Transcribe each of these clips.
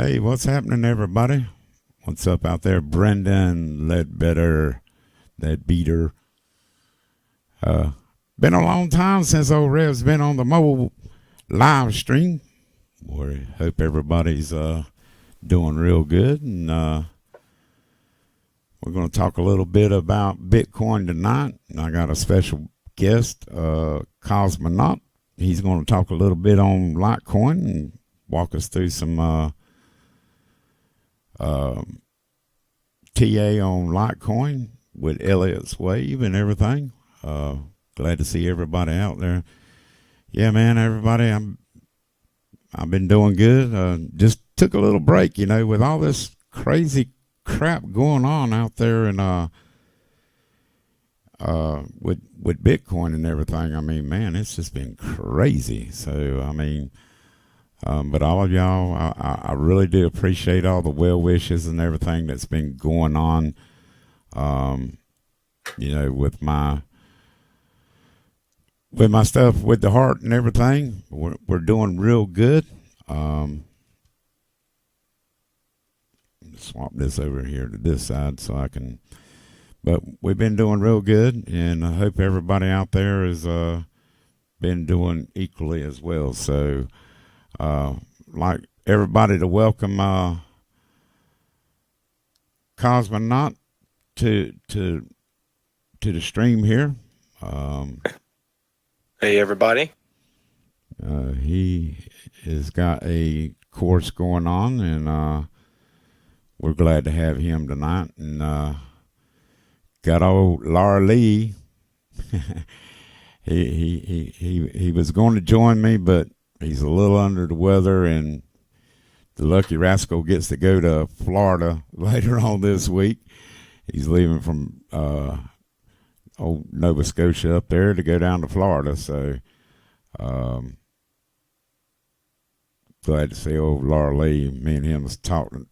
Hey, what's happening, everybody? What's up out there? Brendan Ledbetter, that beater. Been a long time since old Rev's been on the mobile live stream. Boy, hope everybody's doing real good. And we're going to talk a little bit about Bitcoin tonight. And I got a special guest, Cosmonaut. He's going to talk a little bit on Litecoin and walk us through some TA on Litecoin with Elliott's Wave and everything. Glad to see everybody out there. Yeah, man, everybody, I've been doing good. Just took a little break, with all this crazy crap going on out there and with Bitcoin and everything. I mean, man, it's just been crazy. So, I mean, but all of y'all, I really do appreciate all the well wishes and everything that's been going on, with my stuff, with the heart and everything. We're doing real good. Swap this over here to this side so I can, but we've been doing real good, and I hope everybody out there has been doing equally as well. So, like everybody to welcome Cosmonaut to the stream here. Hey everybody. He has got a course going on, and we're glad to have him tonight. And got old Laura Lee. he was going to join me, but he's a little under the weather, and the lucky rascal gets to go to Florida later on this week. He's leaving from old Nova Scotia up there to go down to Florida. So glad to see old Laura Lee. Me and him was talking.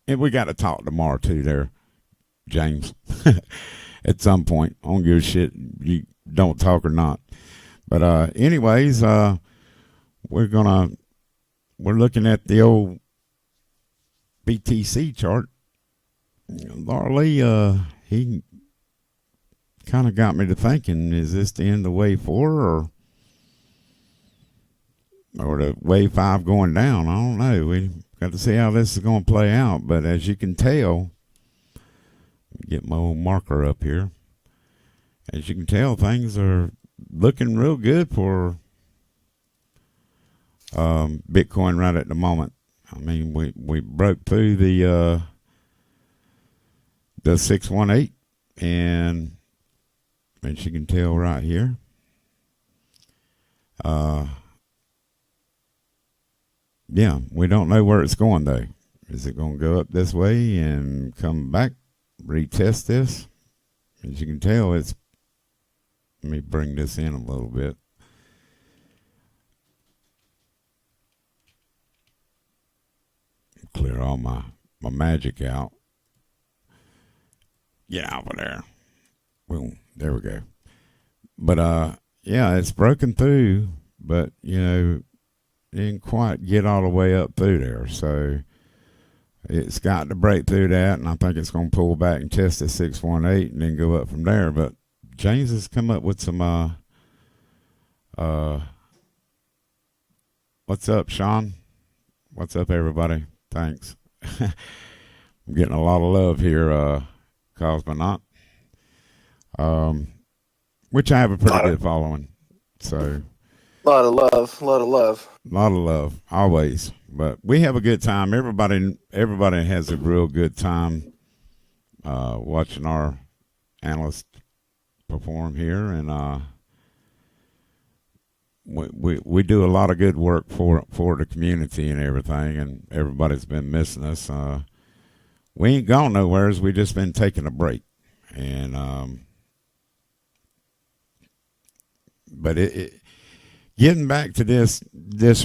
And we got to talk tomorrow too there, James. At some point. I don't give a shit you don't talk or not. But anyways, we're looking at the old BTC chart. Laura Lee, he kind of got me to thinking, is this the end of wave 4 or the wave 5 going down? I don't know. We got to see how this is going to play out. But as you can tell, get my old marker up here. As you can tell, things are looking real good for Bitcoin right at the moment. I mean, we broke through the 618, and as you can tell right here, yeah, we don't know where it's going though. Is it going to go up this way and come back, retest this? As you can tell, let me bring this in a little bit. Clear all my magic out. Get out of there. Boom. There we go. But yeah, it's broken through, but didn't quite get all the way up through there. So it's got to break through that, and I think it's going to pull back and test at 618 and then go up from there. But James has come up with some what's up, Sean? What's up, everybody? Thanks. I'm getting a lot of love here, Cosmonaut. Which I have a pretty good following. So A lot of love. a lot of love, always. But we have a good time. Everybody has a real good time watching our analysts perform here, and we do a lot of good work for the community and everything, and everybody's been missing us. We ain't gone nowhere. We just been taking a break, and but getting back to this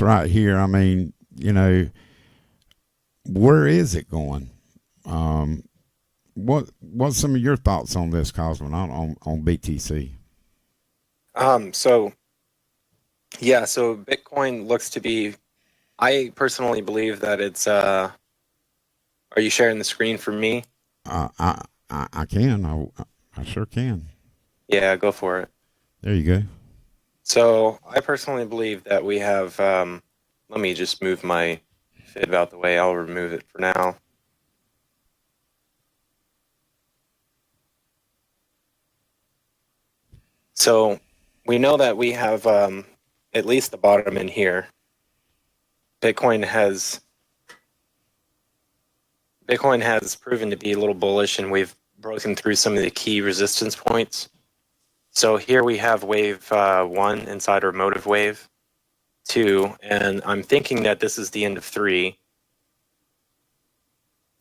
right here. I mean, where is it going? What's some of your thoughts on this, Cosmonaut, on BTC? So Bitcoin looks to be I personally believe that it's. Are you sharing the screen for me? I can. I sure can. Yeah, go for it. There you go. So I personally believe that we have. Let me just move my fib out the way. I'll remove it for now. So we know that we have at least the bottom in here. Bitcoin has proven to be a little bullish, and we've broken through some of the key resistance points. So here we have wave 1 inside our motive wave 2, and I'm thinking that this is the end of 3.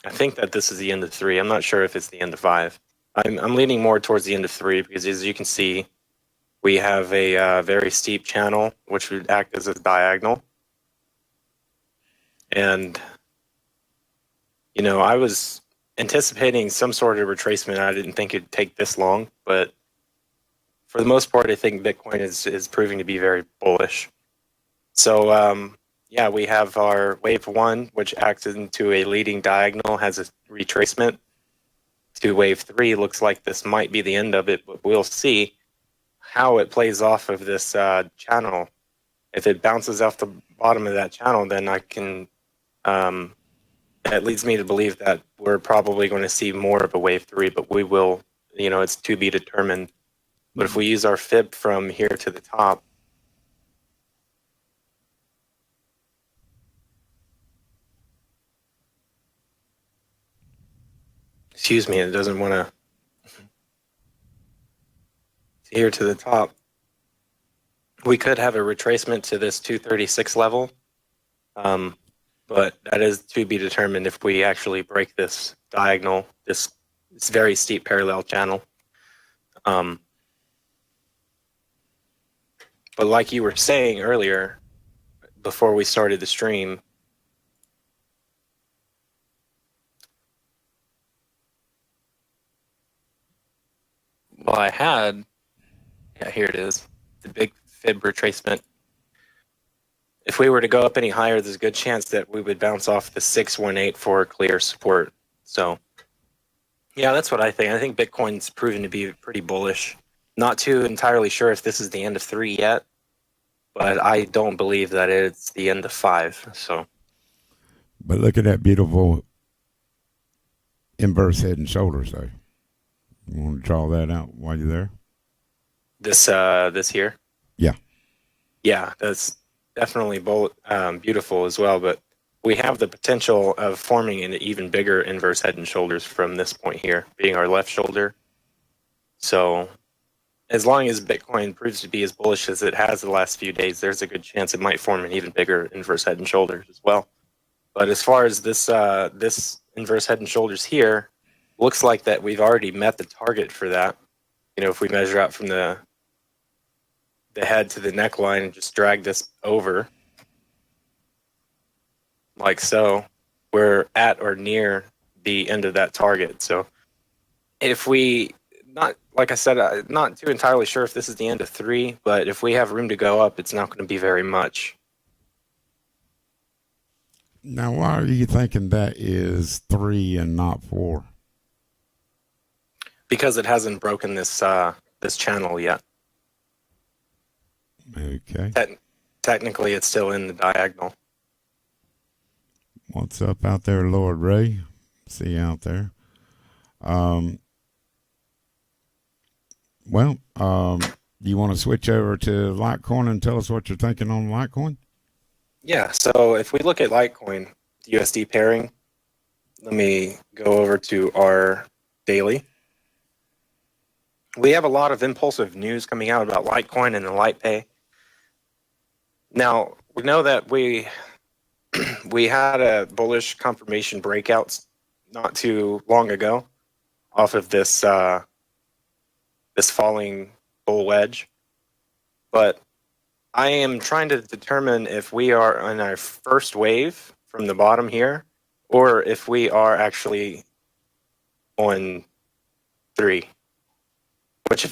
I think that this is the end of 3. I'm not sure if it's the end of 5. I'm leaning more towards the end of 3 because, as you can see, we have a very steep channel, which would act as a diagonal. And, I was anticipating some sort of retracement. I didn't think it'd take this long, but for the most part, I think Bitcoin is proving to be very bullish. So, yeah, we have our wave 1, which acts into a leading diagonal, has a retracement to wave 3. Looks like this might be the end of it, but we'll see how it plays off of this channel. If it bounces off the bottom of that channel, then I can. That leads me to believe that we're probably going to see more of a wave 3, but we will. It's to be determined. But if we use our fib from here to the top, excuse me, it doesn't want to. Here to the top, we could have a retracement to this 236 level, but that is to be determined if we actually break this diagonal, this very steep parallel channel. But like you were saying earlier, before we started the stream, well, I had, yeah, here it is, the big fib retracement. If we were to go up any higher, there's a good chance that we would bounce off the 618 for clear support. So, yeah, that's what I think. I think Bitcoin's proven to be pretty bullish. Not too entirely sure if this is the end of 3 yet, but I don't believe that it's the end of 5. So, But look at that beautiful inverse head and shoulders, though. You want to draw that out while you're there? this here, Yeah. yeah, that's definitely beautiful as well. But we have the potential of forming an even bigger inverse head and shoulders from this point here, being our left shoulder. So, as long as Bitcoin proves to be as bullish as it has the last few days, there's a good chance it might form an even bigger inverse head and shoulders as well. But as far as this inverse head and shoulders here, looks like that we've already met the target for that. If we measure out from the head to the neckline and just drag this over like so, we're at or near the end of that target. So if we, not like I said, not too entirely sure if this is the end of 3, but if we have room to go up, it's not going to be very much. Now, why are you thinking that is 3 and not 4? Because it hasn't broken this channel yet. Okay. Technically, it's still in the diagonal. What's up out there, Lord Ray? See you out there. You want to switch over to Litecoin and tell us what you're thinking on Litecoin? Yeah, so if we look at Litecoin USD pairing, let me go over to our daily. We have a lot of impulsive news coming out about Litecoin and the LitePay. Now, we know that we had a bullish confirmation breakout not too long ago off of this this falling bull wedge. But I am trying to determine if we are on our first wave from the bottom here, or if we are actually on 3. Which, if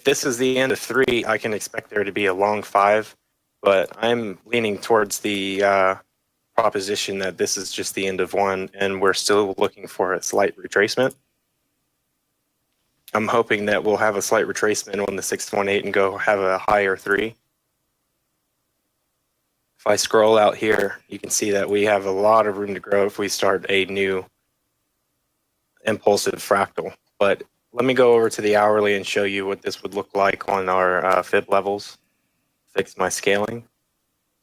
this is the end of 3, I can expect there to be a long 5. But I'm leaning towards the proposition that this is just the end of one and we're still looking for a slight retracement. I'm hoping that we'll have a slight retracement on the 618 and go have a higher 3. If I scroll out here, you can see that we have a lot of room to grow if we start a new impulsive fractal. But let me go over to the hourly and show you what this would look like on our fib levels. Fix my scaling.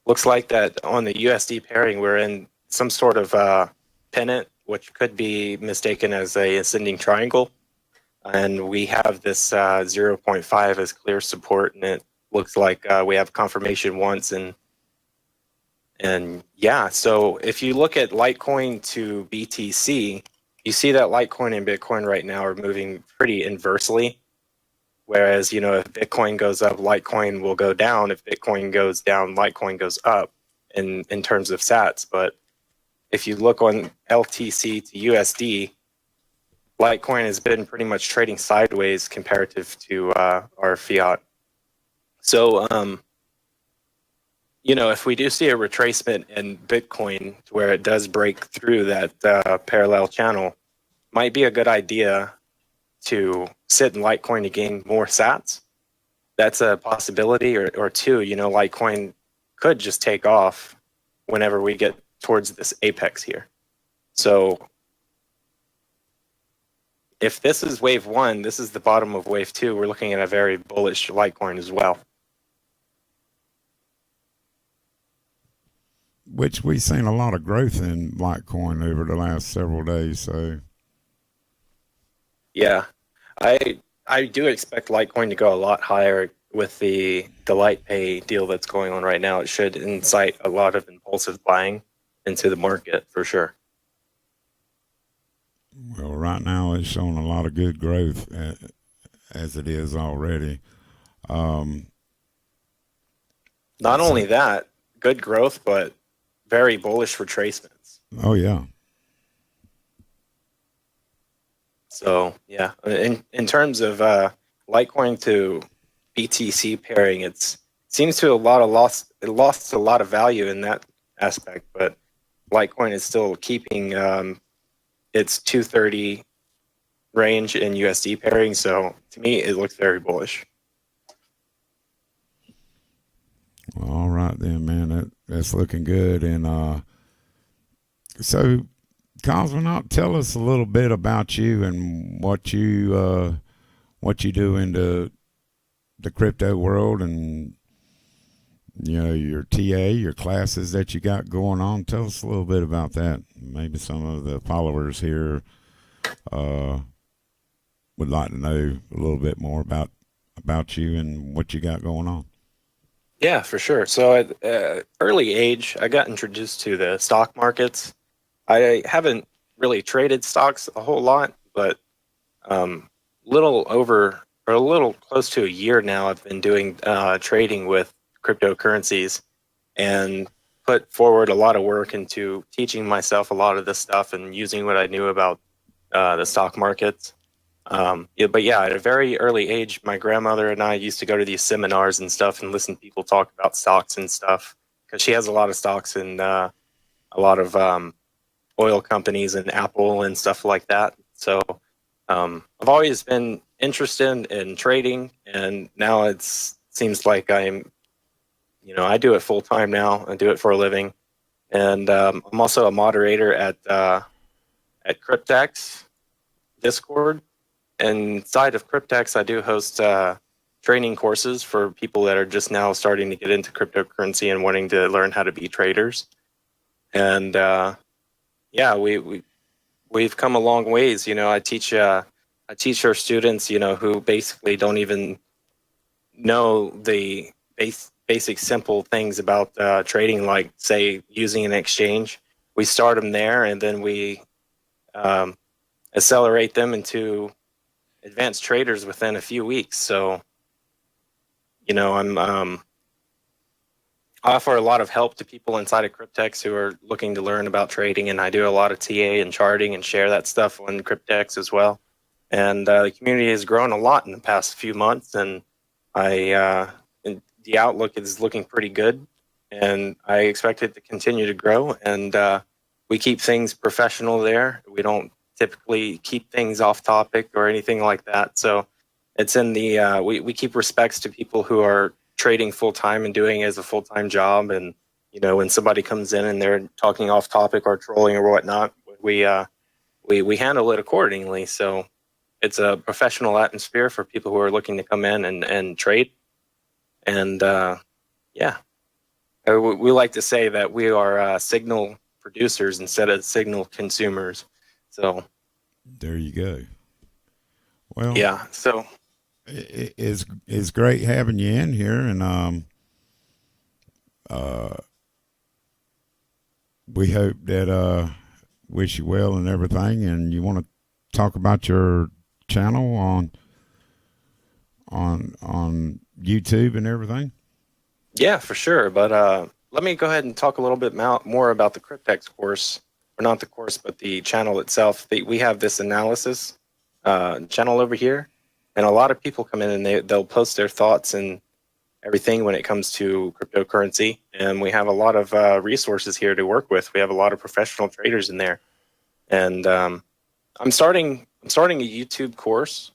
Looks like that on the USD pairing, we're in some sort of pennant, which could be mistaken as a ascending triangle. And we have this 0.5 as clear support, and it looks like we have confirmation once. And yeah, so if you look at Litecoin to BTC, you see that Litecoin and Bitcoin right now are moving pretty inversely. Whereas, if Bitcoin goes up, Litecoin will go down. If Bitcoin goes down, Litecoin goes up in terms of sats. But if you look on LTC to USD, Litecoin has been pretty much trading sideways comparative to our fiat. So, if we do see a retracement in Bitcoin where it does break through that parallel channel, might be a good idea to sit in Litecoin to gain more sats. That's a possibility, or two, Litecoin could just take off whenever we get towards this apex here. So if this is wave 1, this is the bottom of wave 2, we're looking at a very bullish Litecoin as well. Which we've seen a lot of growth in Litecoin over the last several days. So yeah, I do expect Litecoin to go a lot higher with the LitePay deal that's going on right now. It should incite a lot of impulsive buying into the market for sure. Well, right now it's showing a lot of good growth as it is already. Not only that, good growth, but very bullish retracements. Oh, yeah. So, yeah, in terms of Litecoin to BTC pairing, it seems to lost a lot of value in that aspect, but Litecoin is still keeping its 230 range in USD pairing. So to me, it looks very bullish. Well, all right then, man. That's looking good. And so, Cosmonaut, tell us a little bit about you and what you do in the crypto world, and your TA, your classes that you got going on. Tell us a little bit about that. Maybe some of the followers here would like to know a little bit more about you and what you got going on. Yeah, for sure. So at early age, I got introduced to the stock markets. I haven't really traded stocks a whole lot, but a little close to a year now, I've been doing trading with cryptocurrencies and put forward a lot of work into teaching myself a lot of this stuff and using what I knew about the stock markets. But yeah, at a very early age, my grandmother and I used to go to these seminars and stuff and listen to people talk about stocks and stuff, because she has a lot of stocks and a lot of oil companies and Apple and stuff like that. So I've always been interested in trading, and now it seems like I do it full time now. I do it for a living, and I'm also a moderator at Cryptex Discord. And inside of Cryptex, I do host training courses for people that are just now starting to get into cryptocurrency and wanting to learn how to be traders. And we've come a long ways. I teach our students, who basically don't even know the basic simple things about trading, like say using an exchange. We start them there, and then we accelerate them into advanced traders within a few weeks. So, I offer a lot of help to people inside of Cryptex who are looking to learn about trading, and I do a lot of TA and charting and share that stuff on Cryptex as well. And the community has grown a lot in the past few months, and the outlook is looking pretty good. and I expect it to continue to grow. And we keep things professional there. We don't typically keep things off topic or anything like that. So it's in the we keep respects to people who are trading full time and doing it as a full time job. And when somebody comes in and they're talking off topic or trolling or whatnot, we handle it accordingly. So it's a professional atmosphere for people who are looking to come in and trade. And yeah, we like to say that we are signal producers instead of signal consumers. So There you go. Well, yeah, so it's great having you in here, and we hope that wish you well and everything. And you want to talk about your channel on YouTube and everything? yeah, for sure. But let me go ahead and talk a little bit more about the Cryptex course, or not the course, but the channel itself. We have this analysis channel over here, and a lot of people come in and they'll post their thoughts and everything when it comes to cryptocurrency. And we have a lot of resources here to work with. We have a lot of professional traders in there, and I'm starting a YouTube course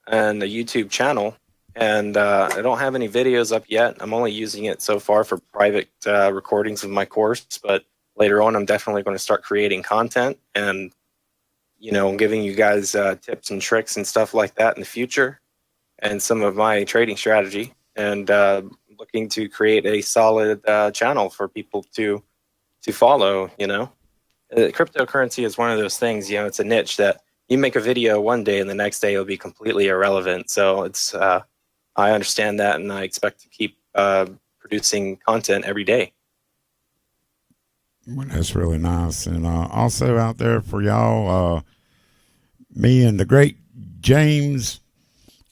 and a YouTube channel. And I don't have any videos up yet. I'm only using it so far for private recordings of my course. But later on, I'm definitely going to start creating content and, giving you guys tips and tricks and stuff like that in the future, and some of my trading strategy, and looking to create a solid channel for people to follow. Cryptocurrency is one of those things. It's a niche that you make a video one day and the next day it'll be completely irrelevant. So it's I understand that, and I expect to keep producing content every day. Well, that's really nice. And also out there for y'all, me and the great James,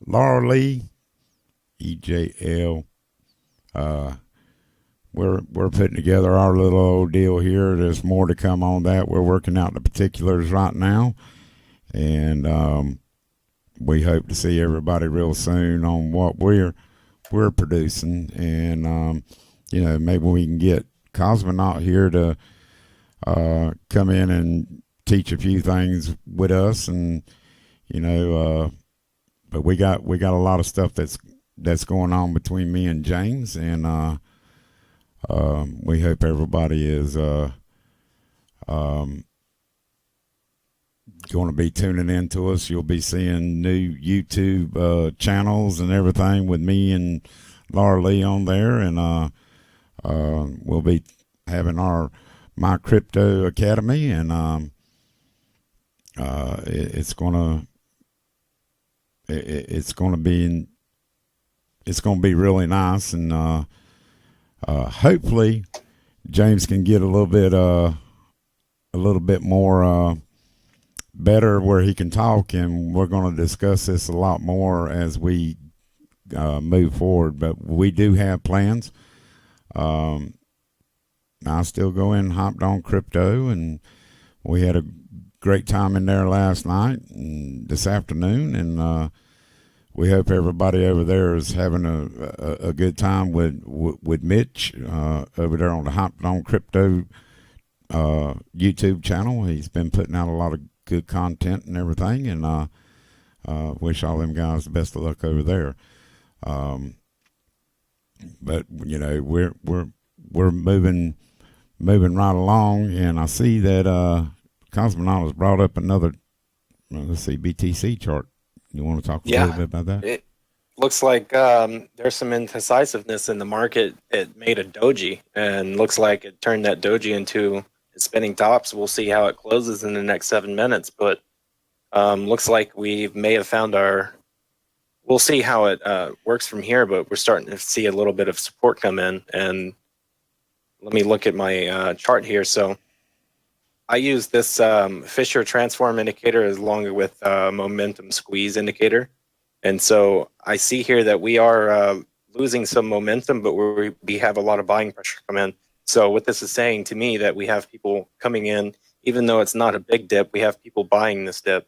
Laura Lee, EJL, we're putting together our little old deal here. There's more to come on that. We're working out the particulars right now, and we hope to see everybody real soon on what we're producing. And maybe we can get Cosmonaut here to come in and teach a few things with us. And but we got a lot of stuff that's going on between me and James, and we hope everybody is going to be tuning in to us. You'll be seeing new YouTube channels and everything with me and Laura Lee on there, and we'll be having my crypto academy, and it's gonna be really nice, and hopefully James can get a little bit more better where he can talk, and we're going to discuss this a lot more as we move forward. But we do have plans. I still go in and hopped on crypto, and we had a great time in there last night and this afternoon, and we hope everybody over there is having a good time with Mitch over there on the Hopped On Crypto YouTube channel. He's been putting out a lot of good content and everything, and wish all them guys the best of luck over there. But we're moving right along, and I see that Cosmonaut has brought up another BTC chart. You want to talk a little bit about that? It looks like there's some indecisiveness in the market. It made a doji, and looks like it turned that doji into spinning tops. We'll see how it closes in the next 7 minutes, but looks like we may have found we'll see how it works from here, but we're starting to see a little bit of support come in. And let me look at my chart here. So I use this Fisher transform indicator along with momentum squeeze indicator. And so I see here that we are losing some momentum, but we have a lot of buying pressure come in. So what this is saying to me, that we have people coming in, even though it's not a big dip, we have people buying this dip,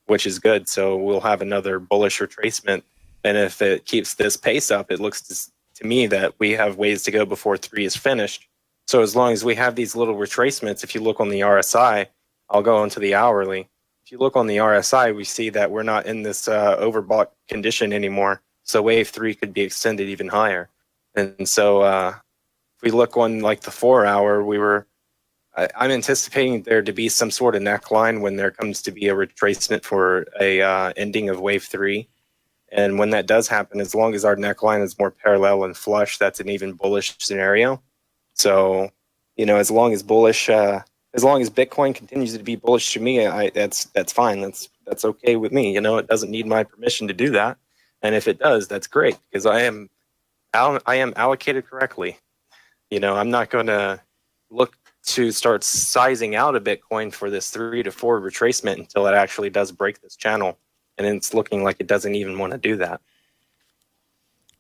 which is good. So we'll have another bullish retracement. And if it keeps this pace up, it looks to me that we have ways to go before 3 is finished. So as long as we have these little retracements, if you look on the RSI, I'll go into the hourly. If you look on the RSI, we see that we're not in this overbought condition anymore. So wave 3 could be extended even higher. And so if we look on like the 4-hour, I'm anticipating there to be some sort of neckline when there comes to be a retracement for a ending of wave 3. And when that does happen, as long as our neckline is more parallel and flush, that's an even bullish scenario. So, as long as Bitcoin continues to be bullish to me, that's fine. That's okay with me. It doesn't need my permission to do that. And if it does, that's great because I am allocated correctly. I'm not going to look to start sizing out a Bitcoin for this 3 to 4 retracement until it actually does break this channel. And it's looking like it doesn't even want to do that.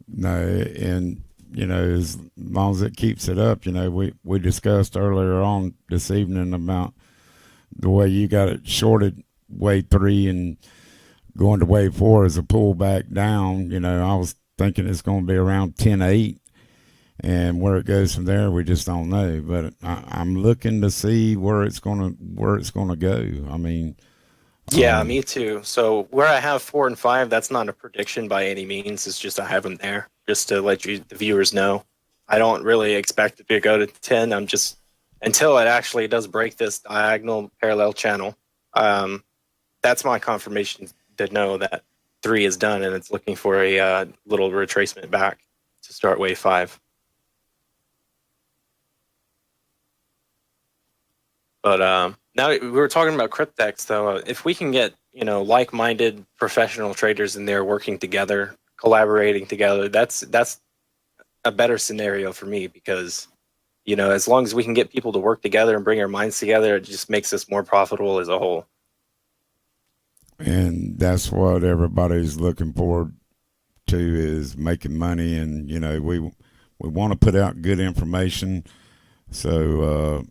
No, and as long as it keeps it up, we discussed earlier on this evening about the way you got it shorted wave 3 and going to wave 4 as a pullback down. I was thinking it's going to be around 10.8, and where it goes from there, we just don't know. But I'm looking to see where it's going to go. I mean. Yeah, me too. So where I have 4 and 5, that's not a prediction by any means. It's just I have them there just to let the viewers know. I don't really expect it to go to 10. I'm just until it actually does break this diagonal parallel channel. That's my confirmation to know that 3 is done and it's looking for a little retracement back to start wave 5. But now we were talking about Cryptex, though. If we can get like-minded professional traders in there working together, collaborating together, that's a better scenario for me because as long as we can get people to work together and bring our minds together, it just makes us more profitable as a whole. And that's what everybody's looking forward to is making money, and we want to put out good information. So.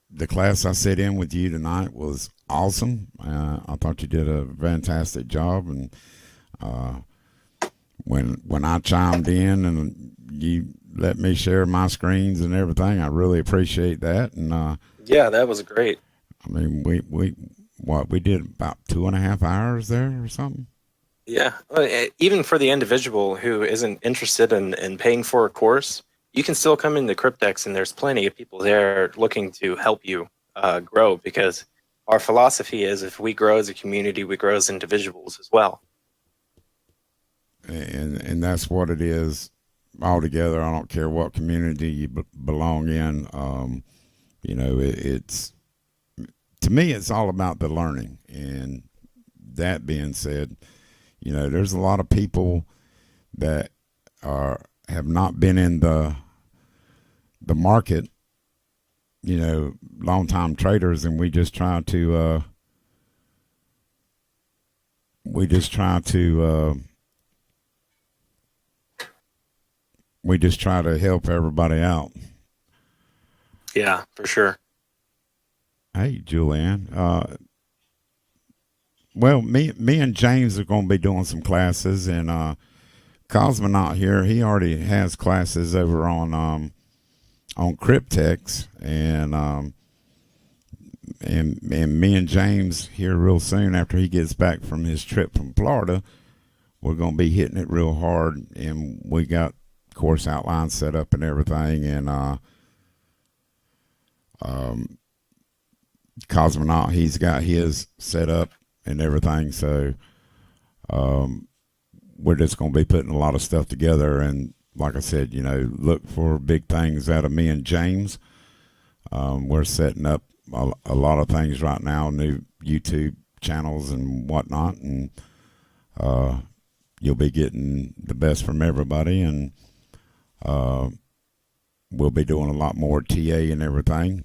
The class I sat in with you tonight was awesome. I thought you did a fantastic job, and when I chimed in and you let me share my screens and everything, I really appreciate that. And yeah, that was great. I mean, we did about 2.5 hours there or something. Yeah, even for the individual who isn't interested in paying for a course, you can still come into Cryptex, and there's plenty of people there looking to help you grow because our philosophy is if we grow as a community, we grow as individuals as well. And that's what it is altogether. I don't care what community you belong in. It's to me, it's all about the learning. And that being said, there's a lot of people that have not been in the market, long time traders, and we just try to help everybody out. Yeah, for sure. Hey, Julianne. Well, me and James are going to be doing some classes, and Cosmonaut here, he already has classes over on Cryptex, and me and James here real soon after he gets back from his trip from Florida, we're going to be hitting it real hard, and we got course outlines set up and everything, and Cosmonaut, he's got his set up and everything, so we're just going to be putting a lot of stuff together. And like I said, look for big things out of me and James. We're setting up a lot of things right now, new YouTube channels and whatnot, and you'll be getting the best from everybody, and we'll be doing a lot more TA and everything.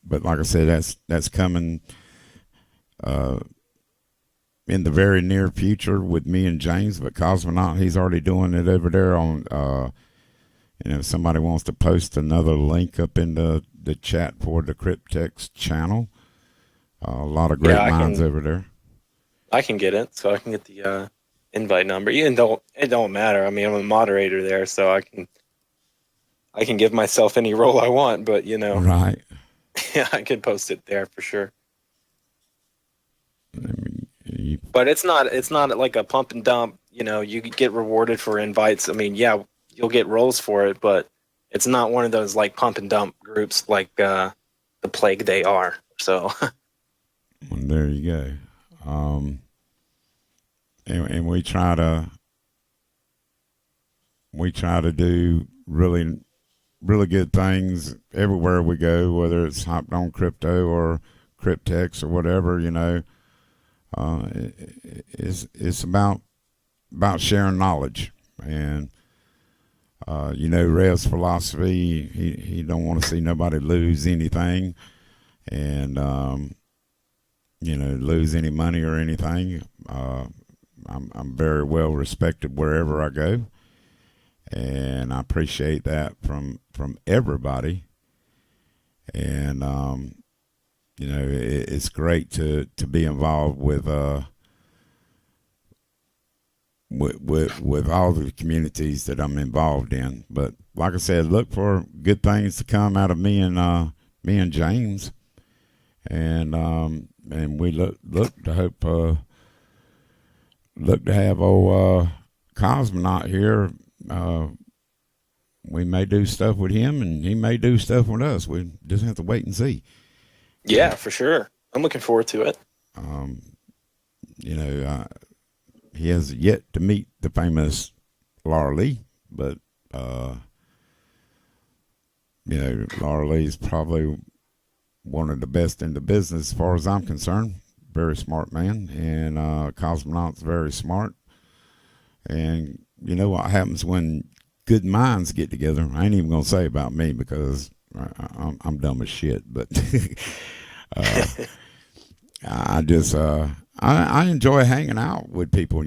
But like I said, that's coming in the very near future with me and James. But Cosmonaut, he's already doing it over there on. And if somebody wants to post another link up in the chat for the Cryptex channel, a lot of great minds over there. I can get it, so I can get the invite number. It don't matter. I mean, I'm a moderator there, so I can give myself any role I want. But Right. yeah, I could post it there for sure. I mean, you, But it's not like a pump and dump. You get rewarded for invites. I mean, yeah, you'll get roles for it, but it's not one of those like pump and dump groups like the Plague they are. So well, there you go. And we try to do really really good things everywhere we go, whether it's hopped on crypto or cryptex or whatever. It's about sharing knowledge. And Rev's philosophy, he don't want to see nobody lose anything, and lose any money or anything. I'm very well respected wherever I go, and I appreciate that from everybody. And it's great to be involved with all the communities that I'm involved in. But like I said, look for good things to come out of me and James, and we look to hope look to have old Cosmonaut here. We may do stuff with him, and he may do stuff with us. We just have to wait and see. yeah, for sure. I'm looking forward to it. Um, he has yet to meet the famous Laura Lee, but Laura Lee is probably one of the best in the business as far as I'm concerned. Very smart man, and Cosmonaut's very smart. And you know what happens when good minds get together? I ain't even gonna say about me because I'm dumb as shit. But I just I enjoy hanging out with people.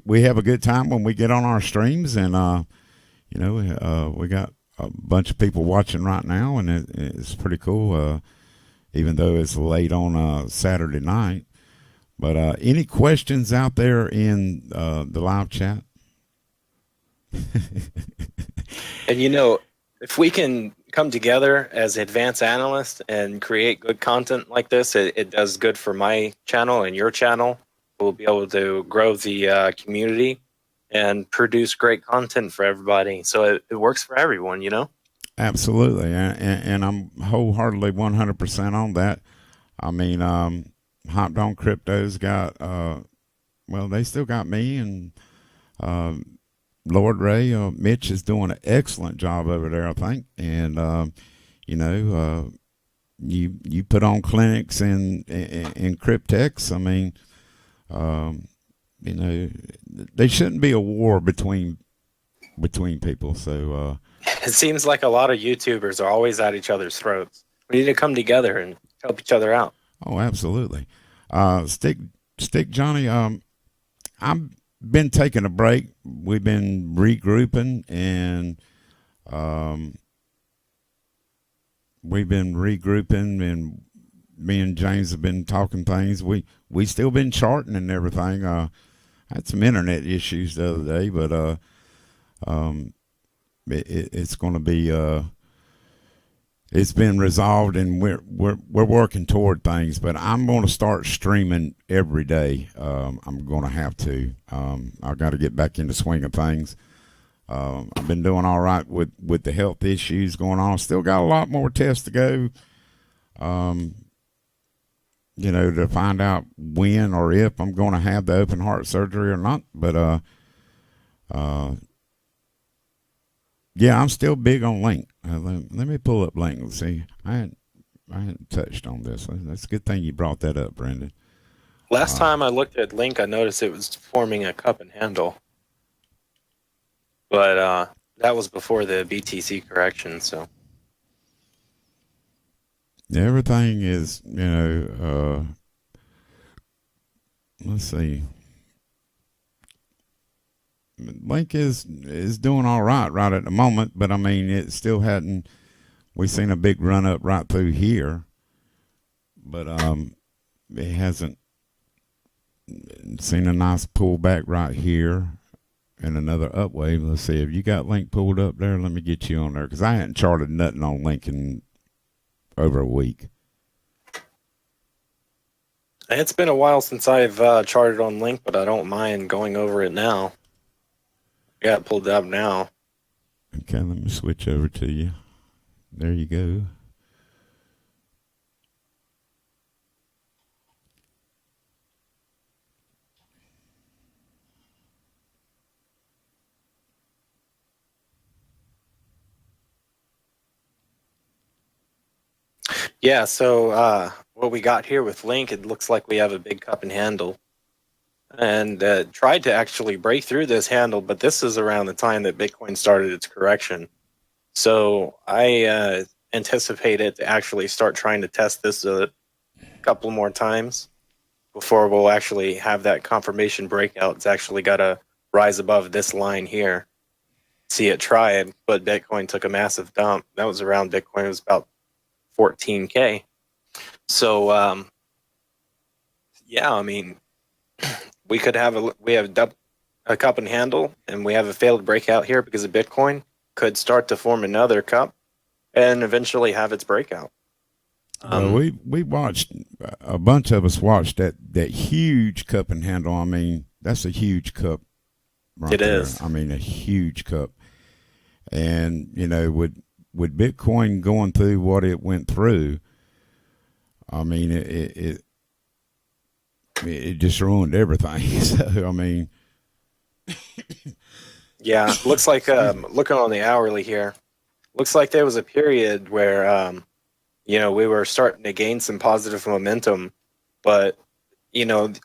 We have a good time when we get on our streams, and we got a bunch of people watching right now, and it's pretty cool. Even though it's late on a Saturday night. But any questions out there in the live chat? And if we can come together as advanced analysts and create good content like this, it does good for my channel and your channel. We'll be able to grow the community and produce great content for everybody. So it works for everyone, Absolutely, and I'm wholeheartedly 100% on that. I mean, Hopped on Crypto's got, they still got me, and Lord Ray, Mitch is doing an excellent job over there, I think. And you put on clinics in Cryptex. I mean, there shouldn't be a war between people. So it seems like a lot of YouTubers are always at each other's throats. We need to come together and help each other out. oh, absolutely. Stick Johnny. I've been taking a break. We've been regrouping, and and me and James have been talking things. We still been charting and everything. I had some internet issues the other day, but it's going to be it's been resolved, and we're working toward things. But I'm going to start streaming every day. I'm going to have to. I've got to get back in the swing of things. I've been doing all right with the health issues going on. Still got a lot more tests to go. To find out when or if I'm going to have the open heart surgery or not. But yeah, I'm still big on Link. Let me pull up Link. Let's see. I hadn't touched on this. That's a good thing you brought that up, Brandon. Last time I looked at Link, I noticed it was forming a cup and handle. But that was before the BTC correction, so. Everything is, let's see. Link is doing all right at the moment, but I mean, it still hadn't. We've seen a big run up right through here, but it hasn't Seen a nice pullback right here and another up wave. Let's see. Have you got Link pulled up there? Let me get you on there because I hadn't charted nothing on Link in over a week. It's been a while since I've charted on Link, but I don't mind going over it now. Yeah, it pulled up now. Okay, let me switch over to you. There you go. Yeah, so what we got here with Link, it looks like we have a big cup and handle. And tried to actually break through this handle, but this is around the time that Bitcoin started its correction. So I anticipate it to actually start trying to test this a couple more times before we'll actually have that confirmation breakout. It's actually got to rise above this line here. See it tried, but Bitcoin took a massive dump. That was around Bitcoin. It was about 14K. So, yeah, I mean, we could have a cup and handle, and we have a failed breakout here because of Bitcoin. Could start to form another cup, and eventually have its breakout. We watched, a bunch of us watched that huge cup and handle. I mean, that's a huge cup. Right It there. is. I mean, a huge cup. And with Bitcoin going through what it went through, I mean, it just ruined everything. So I mean, Yeah, looks like looking on the hourly here, looks like there was a period where we were starting to gain some positive momentum, but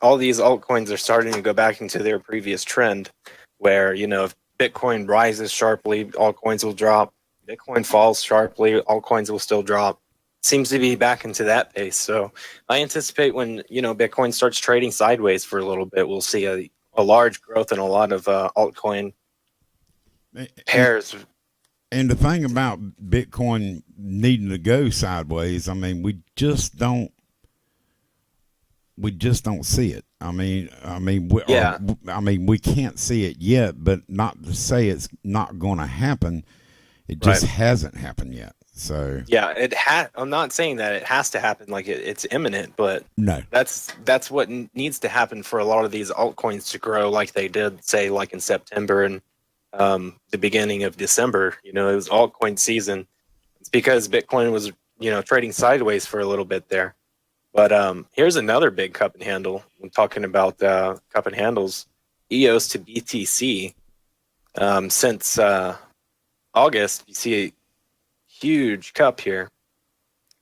all these altcoins are starting to go back into their previous trend, where if Bitcoin rises sharply, altcoins will drop. Bitcoin falls sharply, altcoins will still drop. Seems to be back into that pace. So I anticipate when Bitcoin starts trading sideways for a little bit, we'll see a large growth in a lot of altcoin pairs. And the thing about Bitcoin needing to go sideways, I mean, we just don't see it. I mean, we can't see it yet, but not to say it's not going to happen. It just hasn't happened yet. So yeah, I'm not saying that it has to happen, like it's imminent, but no, that's what needs to happen for a lot of these altcoins to grow, like they did, say, like in September and the beginning of December. It was altcoin season. It's because Bitcoin was trading sideways for a little bit there. But here's another big cup and handle. I'm talking about cup and handles. EOS to BTC. Since August, you see a huge cup here.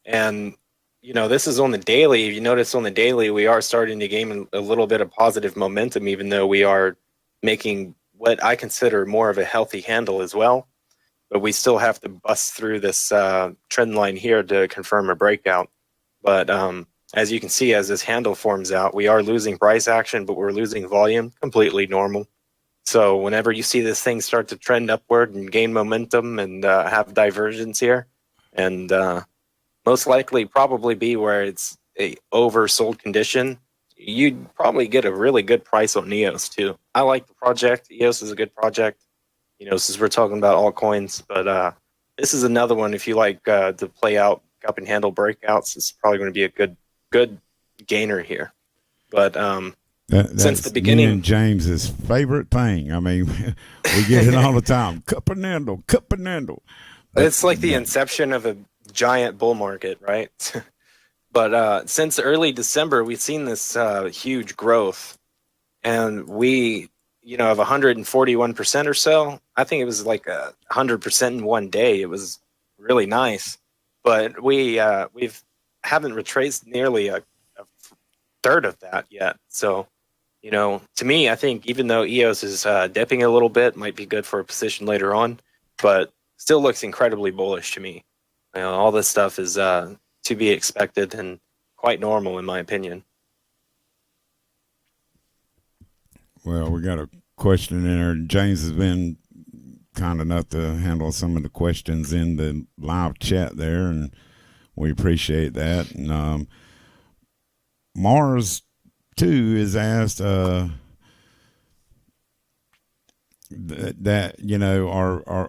And, this is on the daily. If you notice on the daily, we are starting to gain a little bit of positive momentum, even though we are making what I consider more of a healthy handle as well. But we still have to bust through this trend line here to confirm a breakout. But as you can see, as this handle forms out, we are losing price action, but we're losing volume. Completely normal. So whenever you see this thing start to trend upward and gain momentum and have divergence here, and most likely probably be where it's a oversold condition, you'd probably get a really good price on EOS too. I like the project. EOS is a good project, since we're talking about altcoins. But this is another one, if you like to play out cup and handle breakouts, it's probably going to be a good gainer here. But since the beginning, me and James's favorite thing. I mean, we get it all the time. Cup and handle, cup and handle. It's like the inception of a giant bull market, right? But since early December, we've seen this huge growth, and we, have 141% or so. I think it was like 100% in one day. It was really nice, but we haven't retraced nearly a third of that yet. So, to me, I think even though EOS is dipping a little bit, might be good for a position later on, but still looks incredibly bullish to me. All this stuff is to be expected and quite normal, in my opinion. Well, we got a question in there. James has been kind enough to handle some of the questions in the live chat there, and we appreciate that. And Mars 2 is asked that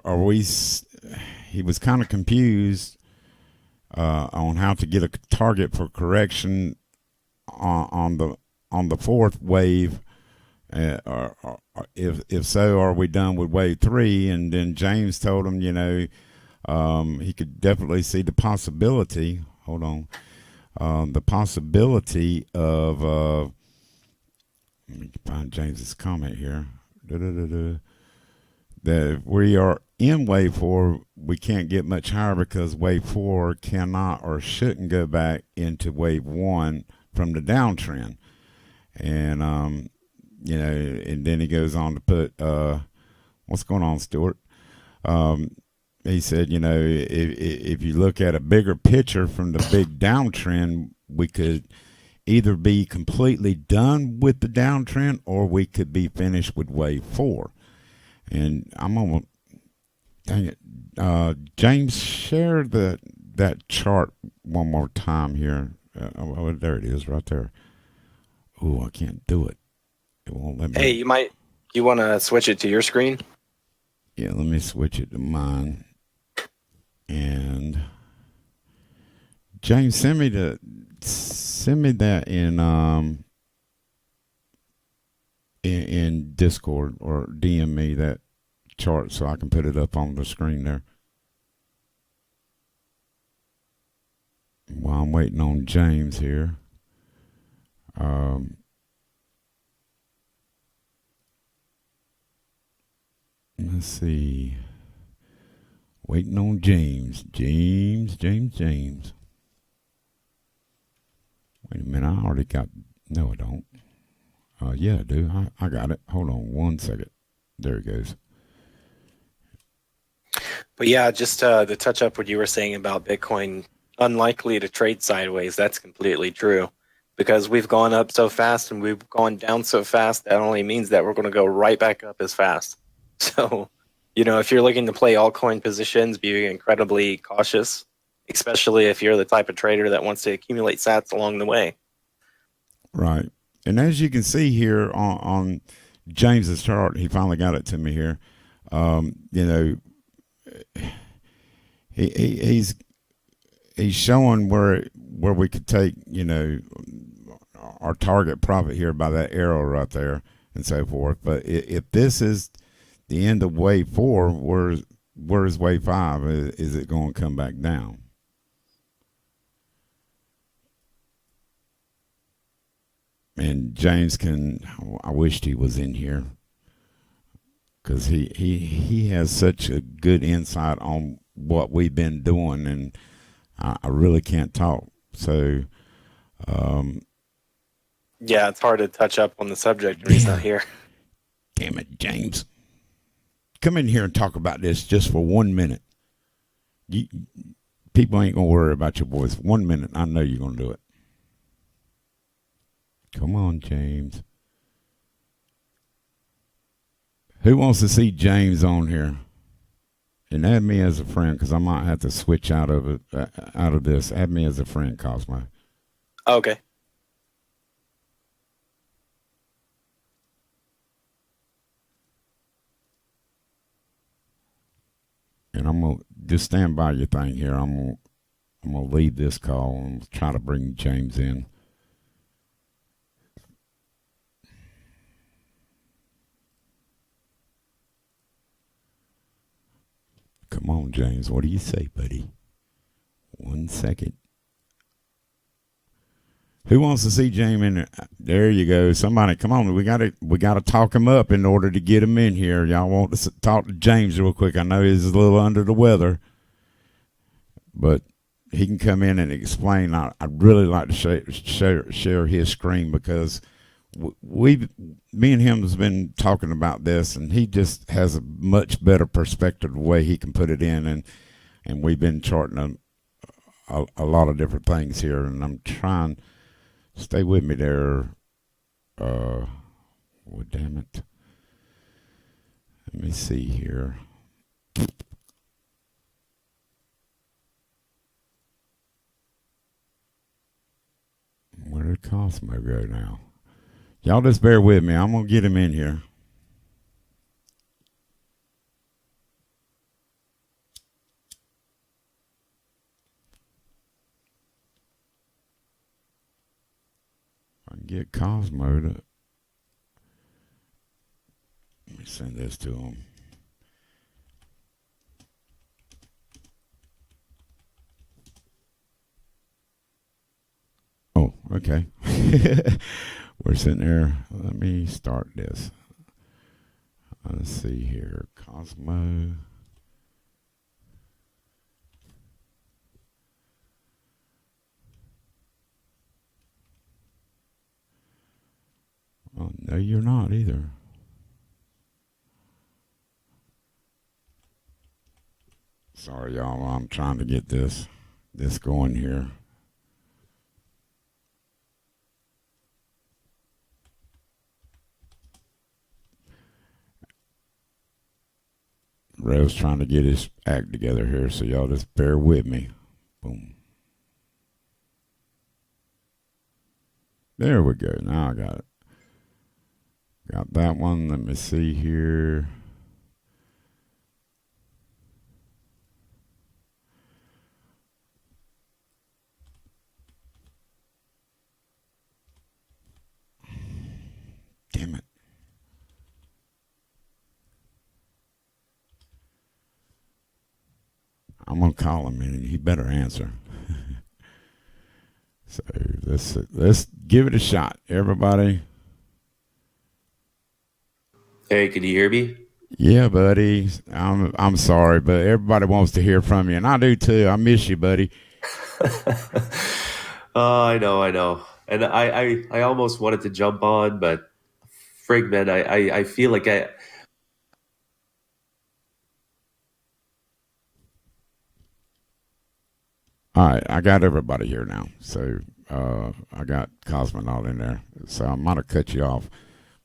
are we? He was kind of confused on how to get a target for correction on the fourth wave. If so, are we done with wave 3? And then James told him, he could definitely see the possibility. Hold on, the possibility of. Let me find James's comment here. That if we are in wave 4, we can't get much higher because wave 4 cannot or shouldn't go back into wave 1 from the downtrend. And and then he goes on to put, what's going on, Stuart? He said, if you look at a bigger picture from the big downtrend, we could either be completely done with the downtrend or we could be finished with wave 4. And I'm on, dang it, James, share that chart one more time here. There it is, right there. Oh, I can't do it. It won't let me. Hey, you want to switch it to your screen? Yeah, let me switch it to mine. And James, send me that in Discord, or DM me that chart so I can put it up on the screen there. While I'm waiting on James here. Let's see. Waiting on James. James. Wait a minute, I already got. No, I don't. Yeah, I do. I got it. Hold on 1 second. There it goes. But yeah, just to touch up what you were saying about Bitcoin unlikely to trade sideways, that's completely true. Because we've gone up so fast and we've gone down so fast, that only means that we're going to go right back up as fast. So, if you're looking to play altcoin positions, be incredibly cautious, especially if you're the type of trader that wants to accumulate sats along the way. Right. And as you can see here on James's chart, he finally got it to me here. He's showing where we could take, our target profit here by that arrow right there and so forth. But if this is the end of wave 4, where's wave 5? Is it going to come back down? And James I wished he was in here, because he has such a good insight on what we've been doing, and I really can't talk. So, yeah, it's hard to touch up on the subject when he's not here. Damn it, James. Come in here and talk about this just for 1 minute. People ain't going to worry about your voice. 1 minute, I know you're going to do it. Come on, James. Who wants to see James on here? And add me as a friend, because I might have to switch out of this. Add me as a friend, Cosmo. Okay. And I'm gonna just stand by your thing here. I'm gonna leave this call and try to bring James in. Come on, James. What do you say, buddy? 1 second. Who wants to see James in there? There you go. Somebody, come on. We gotta talk him up in order to get him in here. Y'all want to talk to James real quick? I know he's a little under the weather, but he can come in and explain. I'd really like to share his screen, because me and him has been talking about this, and he just has a much better perspective the way he can put it in, and we've been charting a lot of different things here, and I'm trying. Stay with me there. Well, damn it. Let me see here. Where did Cosmo go now? Y'all just bear with me. I'm gonna get him in here. I can get Cosmo to. Let me send this to him. Oh, okay. We're sitting there. Let me start this. Let's see here. Cosmo. Oh, no, you're not either. Sorry, y'all. I'm trying to get this going here. Rev's trying to get his act together here, so y'all just bear with me. Boom. There we go. Now I got it. Got that one. Let me see here. Damn it. I'm going to call him and he better answer. So let's give it a shot, everybody. Hey, can you hear me? Yeah, buddy. I'm sorry, but everybody wants to hear from you, and I do too. I miss you, buddy. Oh, I know. And I almost wanted to jump on, but frig, man, I feel like I. All right, I got everybody here now. So I got Cosmonaut in there. So I might have cut you off.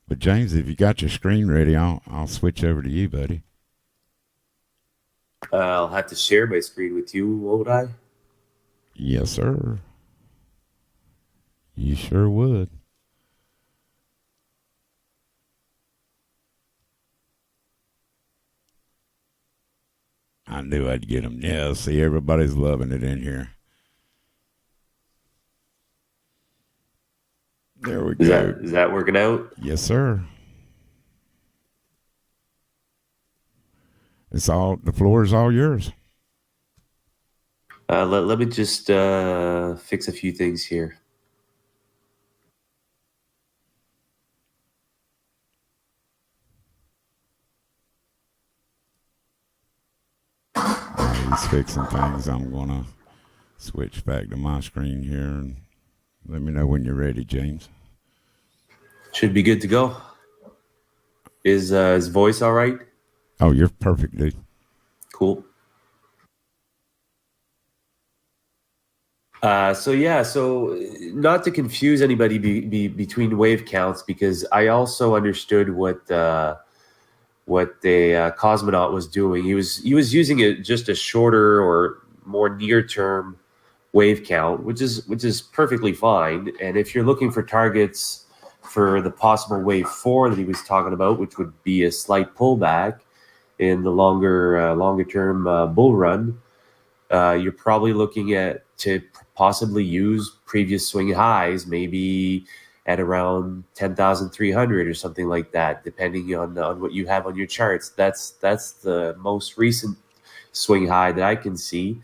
But James, if you got your screen ready, I'll switch over to you, buddy. I'll have to share my screen with you, won't I? Yes, sir. You sure would. I knew I'd get them. Yeah, see, everybody's loving it in here. There we go. Is that working out? Yes, sir. The floor is all yours. Let me just fix a few things here. He's fixing things. I'm gonna switch back to my screen here and let me know when you're ready, James. Should be good to go. Is his voice all right? Oh, you're perfect, dude. Cool. So not to confuse anybody between wave counts, because I also understood what the cosmonaut was doing. He was using just a shorter or more near term wave count, which is perfectly fine. And if you're looking for targets for the possible wave 4 that he was talking about, which would be a slight pullback in the longer term bull run, you're probably looking at to possibly use previous swing highs, maybe at around 10,300 or something like that, depending on what you have on your charts. That's the most recent swing high that I can see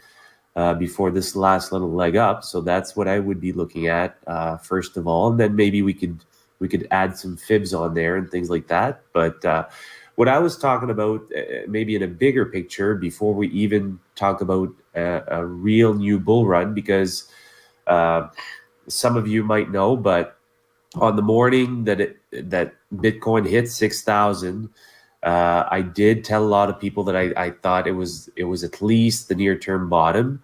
before this last little leg up. So that's what I would be looking at first of all, and then maybe we could add some fibs on there and things like that. But what I was talking about, maybe in a bigger picture, before we even talk about a real new bull run, because some of you might know, but on the morning that Bitcoin hit 6,000, I did tell a lot of people that I thought it was at least the near term bottom,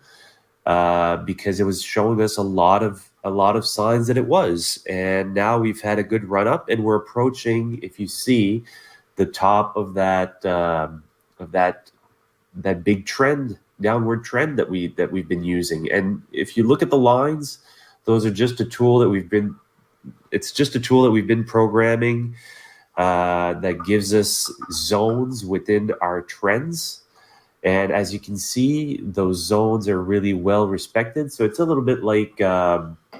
because it was showing us a lot of signs that it was. And now we've had a good run up, and we're approaching, if you see, the top of that big downward trend that we've been using. And if you look at the lines, those are just a tool that we've been it's just a tool that we've been programming that gives us zones within our trends. And as you can see, those zones are really well respected. So it's a little bit like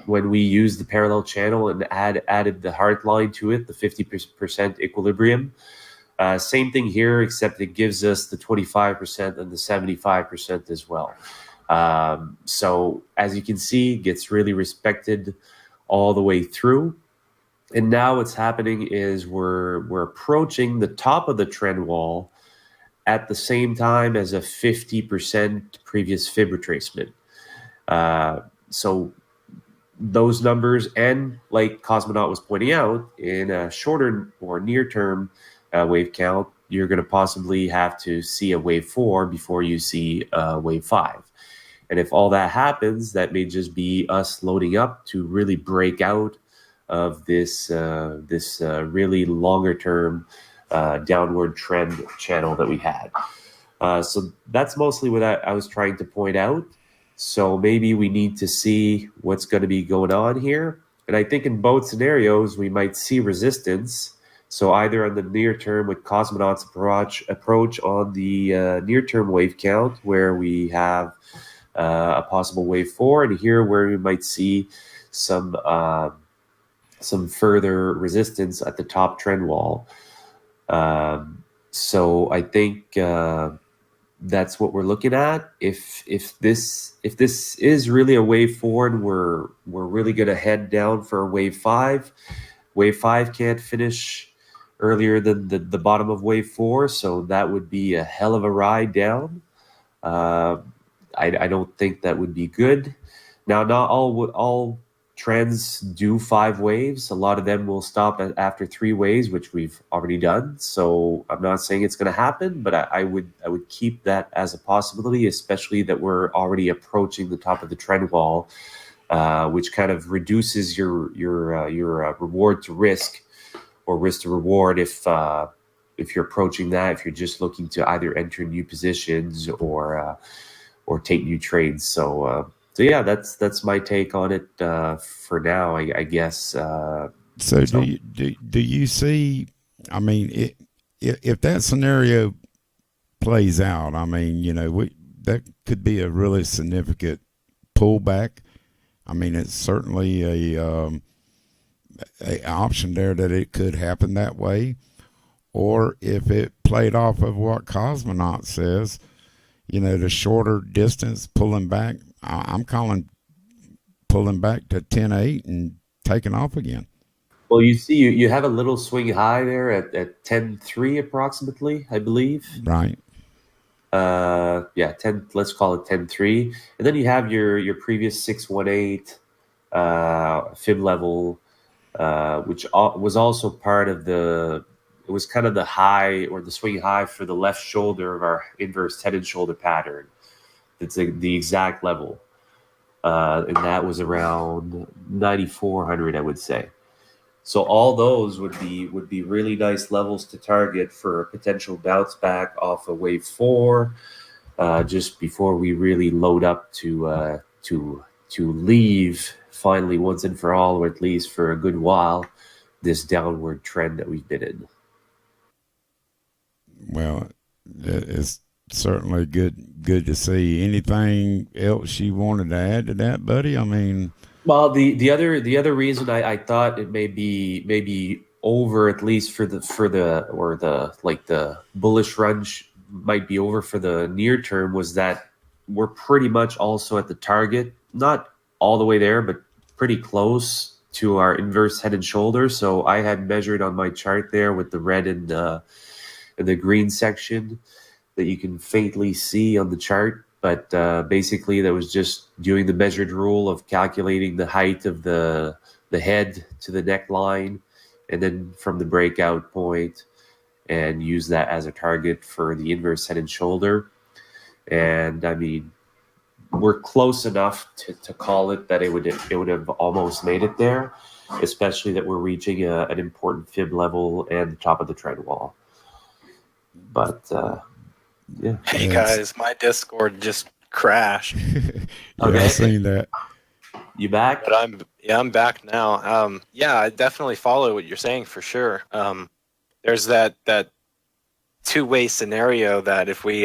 when we used the parallel channel and added the hard line to it, the 50% equilibrium. Same thing here, except it gives us the 25% and the 75% as well. So as you can see, it gets really respected all the way through. And now what's happening is we're approaching the top of the trend wall at the same time as a 50% previous fib retracement. So those numbers, and like Cosmonaut was pointing out, in a shorter or near-term wave count, you're going to possibly have to see a wave 4 before you see wave 5. And if all that happens, that may just be us loading up to really break out of this really longer-term downward trend channel that we had. So that's mostly what I was trying to point out. So maybe we need to see what's going to be going on here. And I think in both scenarios, we might see resistance. So either on the near term with Cosmonaut's approach on the near-term wave count, where we have a possible wave 4, and here where we might see some further resistance at the top trend wall. So I think that's what we're looking at. If this is really a wave 4 and we're really going to head down for a wave 5, wave 5 can't finish earlier than the bottom of wave 4, so that would be a hell of a ride down. I don't think that would be good. Now, not all trends do 5 waves. A lot of them will stop after 3 waves, which we've already done. So I'm not saying it's going to happen, but I would keep that as a possibility, especially that we're already approaching the top of the trend wall, which kind of reduces your reward to risk, or risk to reward if you're approaching that. If you're just looking to either enter new positions or take new trades. So yeah, that's my take on it for now, I guess. So do you see? I mean, if that scenario plays out, I mean, that could be a really significant pullback. I mean, it's certainly a option there that it could happen that way. Or if it played off of what Cosmonaut says, the shorter distance pulling back, I'm calling pulling back to 10.8 and taking off again. Well, you see, you have a little swing high there at 10.3 approximately, I believe. Right. Yeah, 10. Let's call it 10.3, and then you have your previous 618 fib level, which was also part of the. It was kind of the high or the swing high for the left shoulder of our inverse head and shoulder pattern. It's the exact level, and that was around 9,400, I would say. So all those would be really nice levels to target for a potential bounce back off of wave 4, just before we really load up to leave finally once and for all, or at least for a good while, this downward trend that we've been in. Well, it's certainly good to see. Anything else you wanted to add to that, buddy? I mean, well, the other reason I thought it may be over, at least for the bullish run might be over for the near term, was that we're pretty much also at the target, not all the way there, but pretty close to our inverse head and shoulder. So I had measured on my chart there with the red and the green section that you can faintly see on the chart. But basically, that was just doing the measured rule of calculating the height of the head to the neckline, and then from the breakout point, and use that as a target for the inverse head and shoulder. And I mean, we're close enough to call it that it would have almost made it there, especially that we're reaching an important fib level and the top of the trend wall. But yeah. Hey guys, my Discord just crashed. Yeah, I've seen that. You back? But Yeah, I'm back now. Yeah, I definitely follow what you're saying for sure. There's that two-way scenario that if we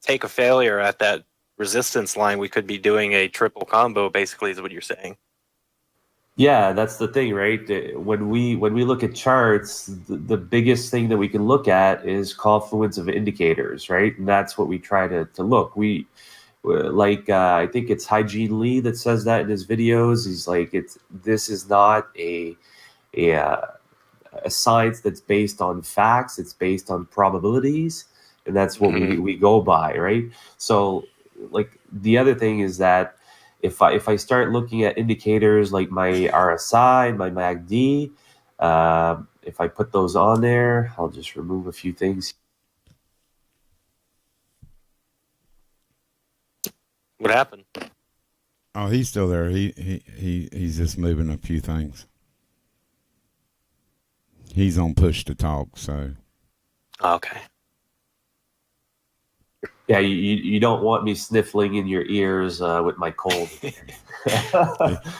take a failure at that resistance line, we could be doing a triple combo, basically, is what you're saying. Yeah, that's the thing, right? When we look at charts, the biggest thing that we can look at is confluence of indicators, right? And that's what we try to look. I think it's Hygiene Lee that says that in his videos. He's like, this is not a uh, a science that's based on facts. It's based on probabilities, and that's what we go by, right? So, like the other thing is that if I start looking at indicators like my RSI, my MACD, if I put those on there, I'll just remove a few things. What happened? Oh, he's still there. He's just moving a few things. He's on push to talk, so. Okay. Yeah, you don't want me sniffling in your ears with my cold.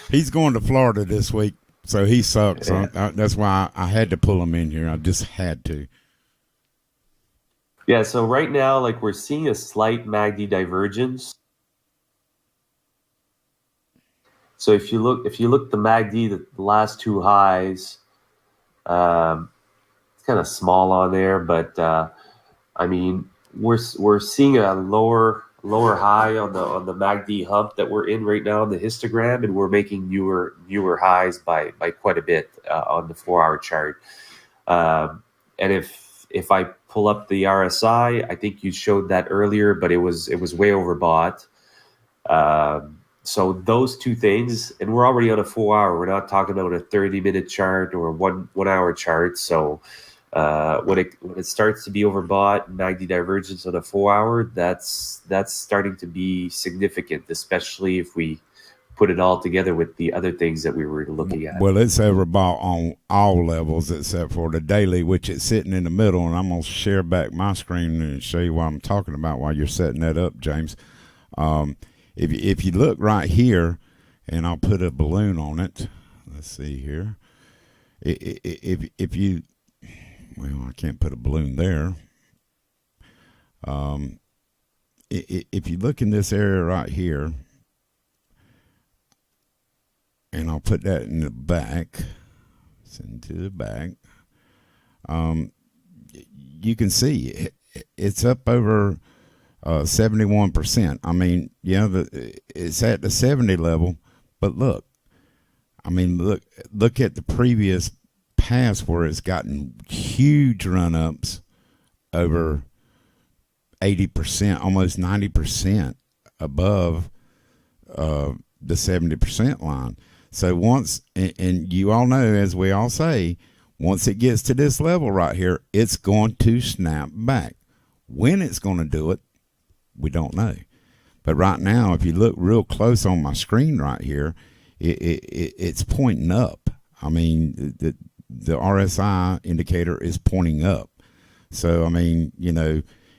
He's going to Florida this week, so he sucks. Yeah. That's why I had to pull him in here. I just had to. Yeah, so right now, like we're seeing a slight MACD divergence. So if you look the MACD, the last two highs, it's kind of small on there, but I mean we're seeing a lower high on the MACD hump that we're in right now on the histogram, and we're making newer highs by quite a bit on the 4-hour chart. And if I pull up the RSI, I think you showed that earlier, but it was way overbought. So those two things, and we're already on a 4-hour. We're not talking about a 30-minute chart or a 1 hour chart. So when it starts to be overbought, MACD divergence on a 4-hour, that's starting to be significant, especially if we put it all together with the other things that we were looking at. Well, it's overbought on all levels except for the daily, which is sitting in the middle. And I'm going to share back my screen and show you what I'm talking about while you're setting that up, James. If you look right here, and I'll put a balloon on it. Let's see here. If you, well, I can't put a balloon there. If you look in this area right here, and I'll put that in the back, send to the back. You can see it's up over 71%. I mean, it's at the 70 level, but look, I mean, look at the previous past where it's gotten huge run-ups over 80%, almost 90% above the 70% line. So once, and you all know, as we all say, once it gets to this level right here, it's going to snap back. When it's going to do it, we don't know. But right now, if you look real close on my screen right here, it's pointing up. I mean, the RSI indicator is pointing up. So, I mean,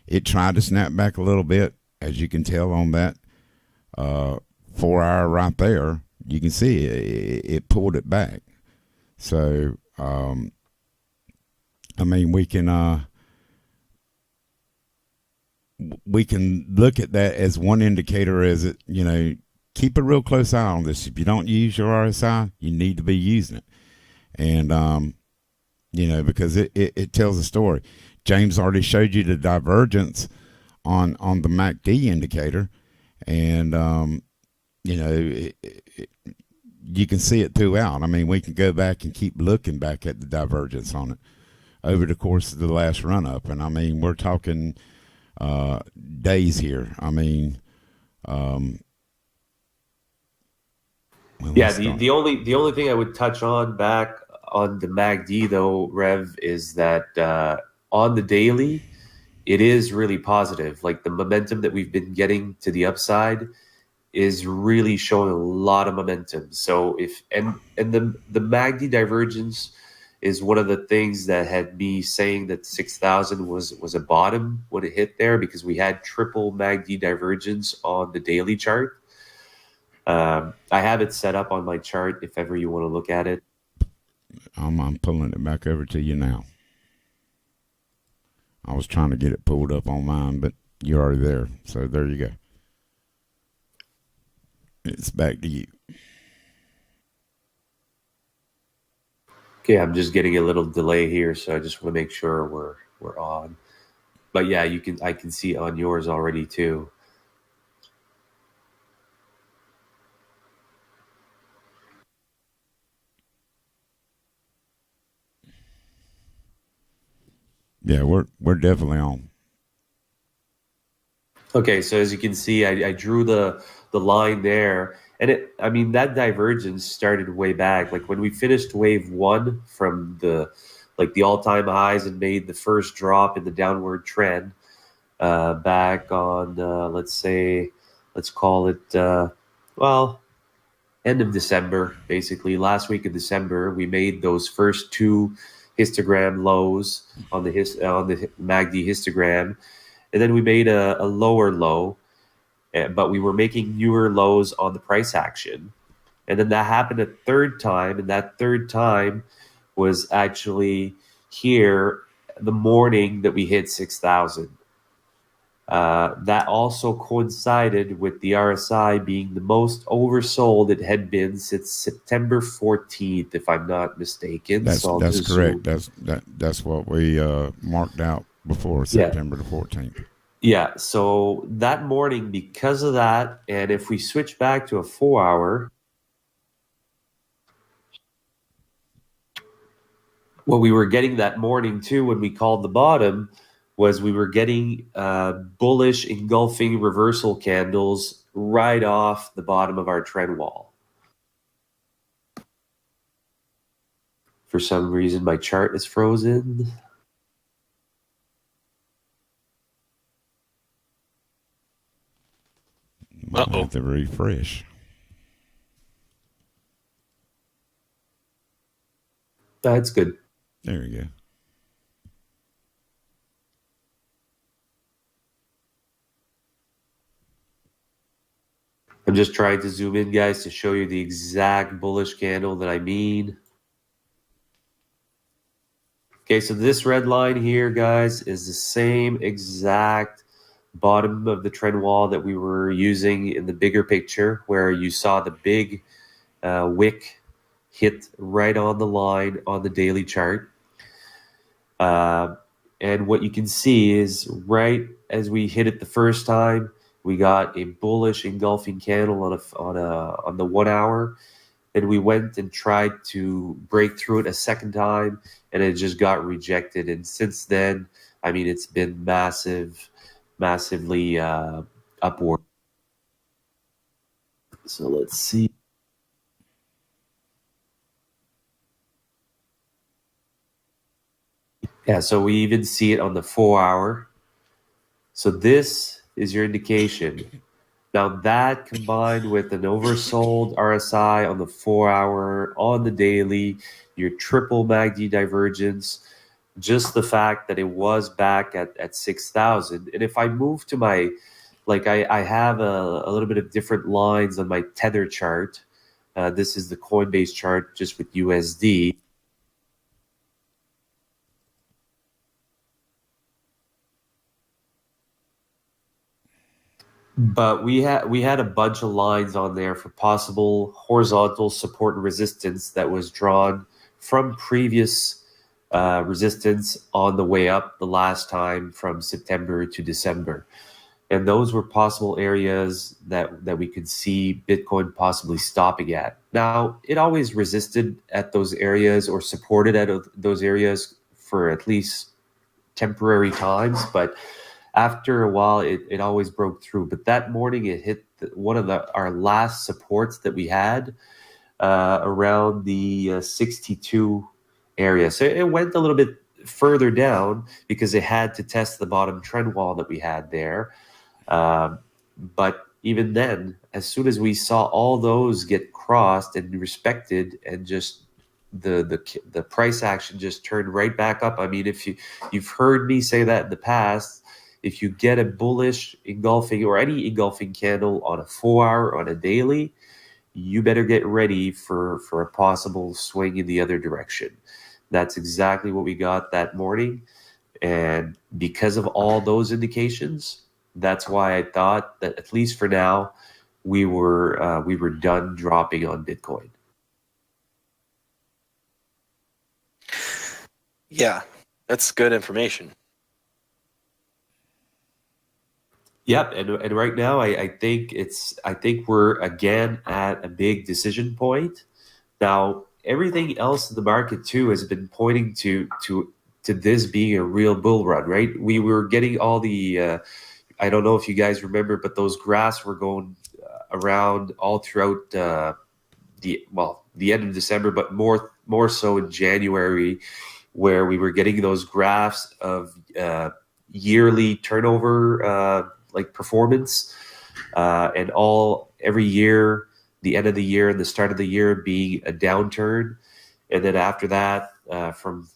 it tried to snap back a little bit, as you can tell on that 4-hour right there. You can see it pulled it back. So, I mean, we can look at that as one indicator. As it, keep a real close eye on this. If you don't use your RSI, you need to be using it, and because it tells a story. James already showed you the divergence on the MACD indicator, and you can see it throughout. I mean, we can go back and keep looking back at the divergence on it over the course of the last run up, and I mean, we're talking days here. I mean, the only thing I would touch on back on the MACD though, Rev, is that on the daily, it is really positive. Like the momentum that we've been getting to the upside is really showing a lot of momentum. So the MACD divergence is one of the things that had me saying that 6,000 was a bottom when it hit there, because we had triple MACD divergence on the daily chart. I have it set up on my chart if ever you want to look at it. I'm pulling it back over to you now. I was trying to get it pulled up on mine, but you're already there. So there you go. It's back to you. Okay, I'm just getting a little delay here, so I just want to make sure we're on. But yeah, I can see on yours already too. Yeah, we're definitely on. Okay, so as you can see, I drew the line there, and I mean that divergence started way back. Like when we finished wave one from the all-time highs and made the first drop in the downward trend back on let's call it end of December, basically last week of December. We made those first two histogram lows on the MACD histogram, and then we made a lower low, but we were making newer lows on the price action. And then that happened a third time, and that third time was actually here the morning that we hit 6,000. That also coincided with the RSI being the most oversold it had been since September 14th, if I'm not mistaken. That's correct. That's what we marked out before September the 14th. Yeah, so that morning, because of that, and if we switch back to a 4-hour, what we were getting that morning too when we called the bottom was we were getting bullish engulfing reversal candles right off the bottom of our trend wall. For some reason, my chart is frozen. Might have to refresh. That's good. There we go. I'm just trying to zoom in, guys, to show you the exact bullish candle that I mean. Okay, so this red line here, guys, is the same exact bottom of the trend wall that we were using in the bigger picture, where you saw the big wick hit right on the line on the daily chart. And what you can see is right as we hit it the first time, we got a bullish engulfing candle on the 1 hour, and we went and tried to break through it a second time, and it just got rejected. And since then, I mean, it's been massively upward. So let's see. Yeah, so we even see it on the 4-hour. So this is your indication. Now that combined with an oversold RSI on the 4-hour, on the daily, your triple MACD divergence, just the fact that it was back at 6,000. And if I move to my, I have a little bit of different lines on my tether chart. This is the Coinbase chart just with USD. But we had a bunch of lines on there for possible horizontal support and resistance that was drawn from previous resistance on the way up the last time from September to December. And those were possible areas that we could see Bitcoin possibly stopping at. Now, it always resisted at those areas or supported at those areas for at least temporary times, but after a while, it always broke through. But that morning, it hit one of our last supports that we had around the 62 area. So it went a little bit further down because it had to test the bottom trend wall that we had there. But even then, as soon as we saw all those get crossed and respected, and just the price action just turned right back up. I mean, if you've heard me say that in the past, if you get a bullish engulfing or any engulfing candle on a 4-hour, on a daily, you better get ready for a possible swing in the other direction. That's exactly what we got that morning. And because of all those indications, that's why I thought that, at least for now, we were done dropping on Bitcoin. Yeah, that's good information. Yep, and right now I think we're again at a big decision point. Now everything else in the market too has been pointing to this being a real bull run, right? We were getting all the I don't know if you guys remember, but those graphs were going around all throughout the end of December, but more so in January, where we were getting those graphs of yearly turnover like performance, and every year, the end of the year and the start of the year being a downturn, and then after that, from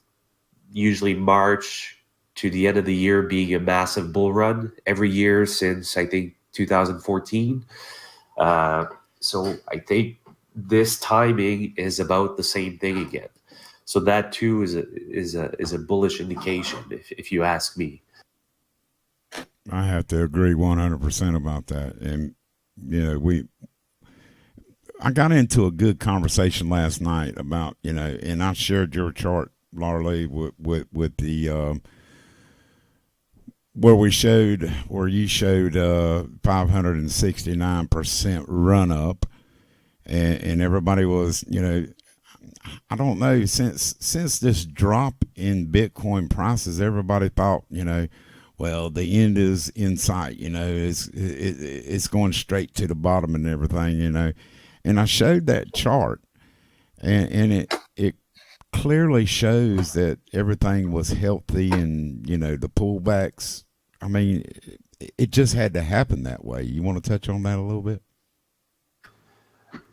usually March to the end of the year being a massive bull run every year since I think 2014. So I think this timing is about the same thing again. So that too is a bullish indication, if you ask me. I have to agree 100% about that. And, you know, I got into a good conversation last night about, you know, and I shared your chart, Larley, with the, where you showed 569% run up, and everybody was, you know, I don't know, since this drop in Bitcoin prices, everybody thought, you know, well, the end is in sight, you know, it's going straight to the bottom and everything, you know. And I showed that chart, and it clearly shows that everything was healthy, and, you know, the pullbacks, I mean, it just had to happen that way. You want to touch on that a little bit?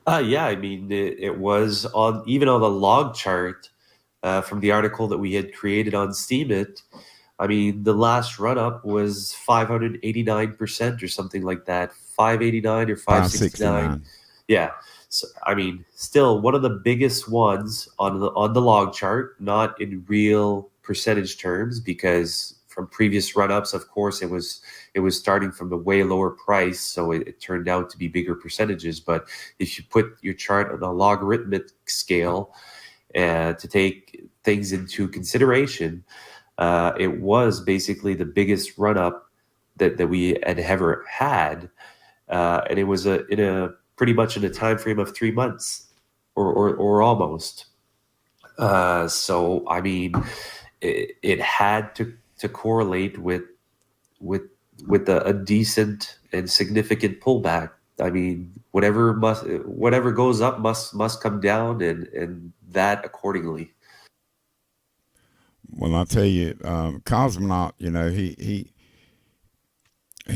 Yeah, I mean, it was even on the log chart from the article that we had created on Steemit. I mean, the last run up was 589% or something like that, 589 or 569. Yeah. So, I mean, still one of the biggest ones on the log chart, not in real percentage terms, because from previous run ups, of course, it was starting from a way lower price, so it turned out to be bigger percentages. But if you put your chart on a logarithmic scale to take things into consideration, it was basically the biggest run up that we had ever had, and it was pretty much in a time frame of 3 months or almost. So I mean, it had to correlate with a decent and significant pullback. I mean, whatever goes up must come down, and that accordingly. Well, I'll tell you, Cosmonaut, you know, he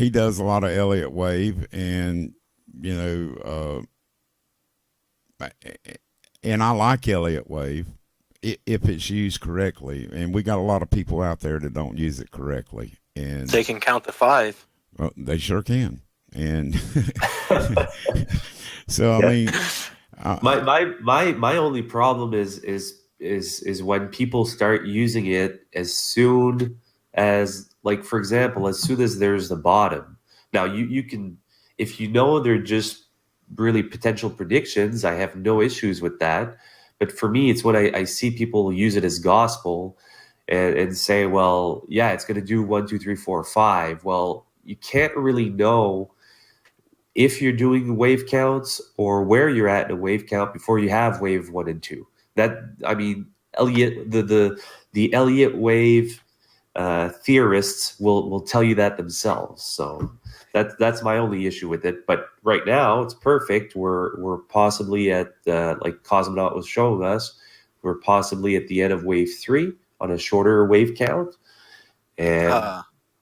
does a lot of Elliott Wave, and, you know, and I like Elliott Wave if it's used correctly. And we got a lot of people out there that don't use it correctly. And they can count to 5. Well, they sure can. And so, I mean, my only problem is when people start using it as soon as, like, for example, as soon as there's the bottom. Now you can, if you know they're just really potential predictions, I have no issues with that. But for me, it's when I see people use it as gospel and say, well, yeah, it's going to do 1, 2, 3, 4, 5. Well, you can't really know if you're doing wave counts or where you're at in a wave count before you have wave 1 and 2. That, I mean, the Elliott Wave theorists will tell you that themselves. So that's my only issue with it. But right now, it's perfect. We're possibly at like Cosmonaut was showing us, we're possibly at the end of wave 3 on a shorter wave count. And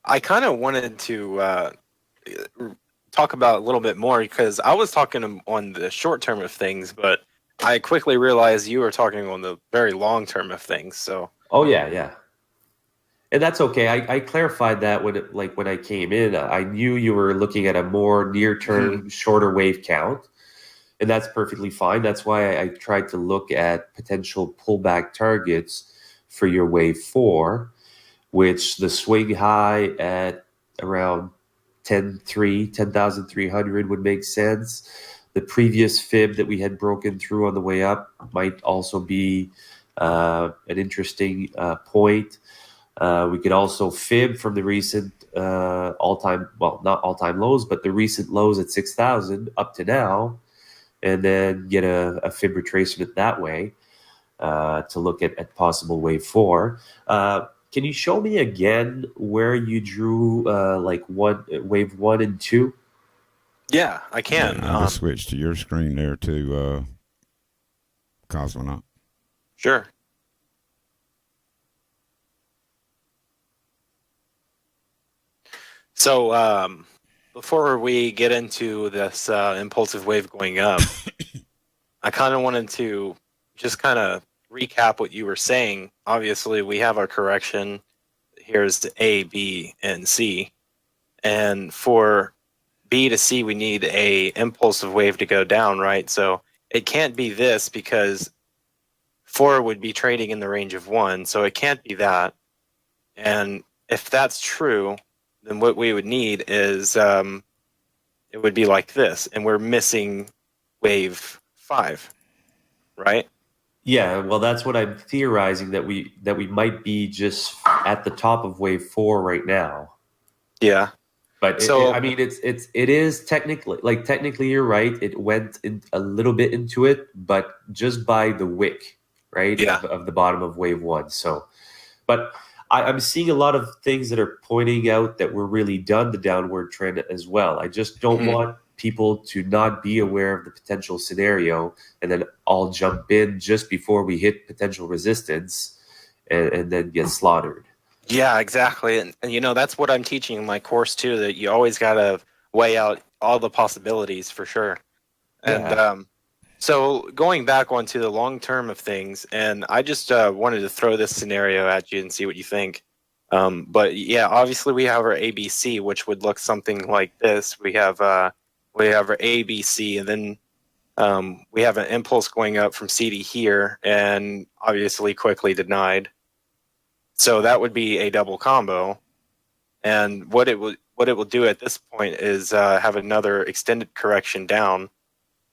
I kind of wanted to talk about a little bit more, because I was talking on the short term of things, but I quickly realized you were talking on the very long term of things. So yeah, and that's okay. I clarified that when I came in. I knew you were looking at a more near term, shorter wave count, and that's perfectly fine. That's why I tried to look at potential pullback targets for your wave 4, which the swing high at around 10,300 would make sense. The previous fib that we had broken through on the way up might also be an interesting point. We could also fib from the recent all-time, well, not all-time lows, but the recent lows at 6,000 up to now, and then get a fib retracement that way to look at possible wave 4. Can you show me again where you drew wave 1 and 2? Yeah, I can. Yeah, I just switched to your screen there to Cosmonaut. Sure. So before we get into this impulsive wave going up, I kind of wanted to just kind of recap what you were saying. Obviously, we have our correction. Here's the A, B, and C. And for B to C, we need a impulsive wave to go down, right? So it can't be this because 4 would be trading in the range of 1. So it can't be that. And if that's true, then what we would need is it would be like this. And we're missing wave 5, right? Yeah, well, that's what I'm theorizing, that we might be just at the top of wave 4 right now. Yeah. But So I mean, it is technically you're right. It went a little bit into it, but just by the wick, right? Yeah. Of the bottom of wave 1. So, but I'm seeing a lot of things that are pointing out that we're really done the downward trend as well. I just don't want people to not be aware of the potential scenario and then all jump in just before we hit potential resistance and then get slaughtered. Yeah, exactly. And you know, that's what I'm teaching in my course too, that you always got to weigh out all the possibilities for sure. And so going back onto the long term of things, and I just wanted to throw this scenario at you and see what you think. But yeah, obviously we have our ABC, which would look something like this. We have our ABC, and then we have an impulse going up from C to here, and obviously quickly denied. So that would be a double combo. And what it will do at this point is have another extended correction down.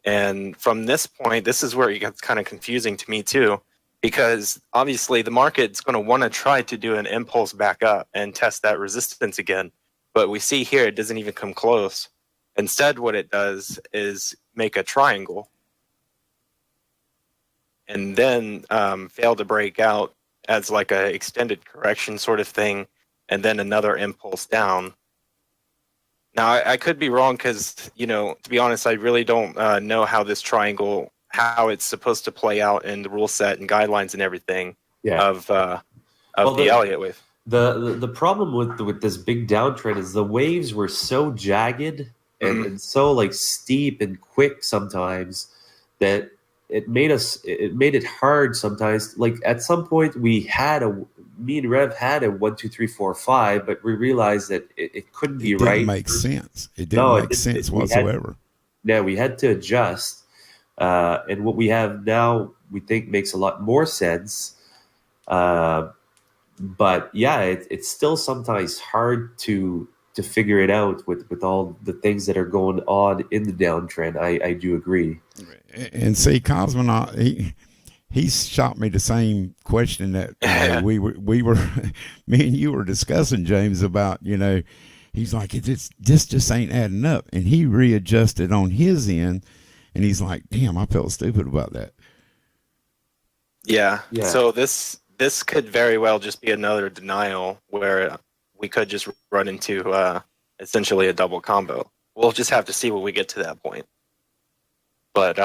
And from this point, this is where it gets kind of confusing to me too, because obviously the market's going to want to try to do an impulse back up and test that resistance again. But we see here it doesn't even come close. Instead, what it does is make a triangle and then fail to break out as like a extended correction sort of thing, and then another impulse down. Now, I could be wrong because, you know, to be honest, I really don't know how this triangle, how it's supposed to play out in the rule set and guidelines and everything of the Elliott Wave. The problem with this big downtrend is the waves were so jagged and so like steep and quick sometimes that it made it hard sometimes. Like at some point me and Rev had a 1, 2, 3, 4, 5, but we realized that it couldn't be right. It didn't make sense. It didn't make sense whatsoever. We had to adjust. And what we have now, we think makes a lot more sense. But yeah, it's still sometimes hard to figure it out with all the things that are going on in the downtrend. I do agree. And see, Cosmonaut, he shot me the same question that we were me and you were discussing, James, about, you know, he's like, this just ain't adding up, and he readjusted on his end, and he's like, damn, I felt stupid about that. Yeah. So this could very well just be another denial where we could just run into essentially a double combo. We'll just have to see when we get to that point. But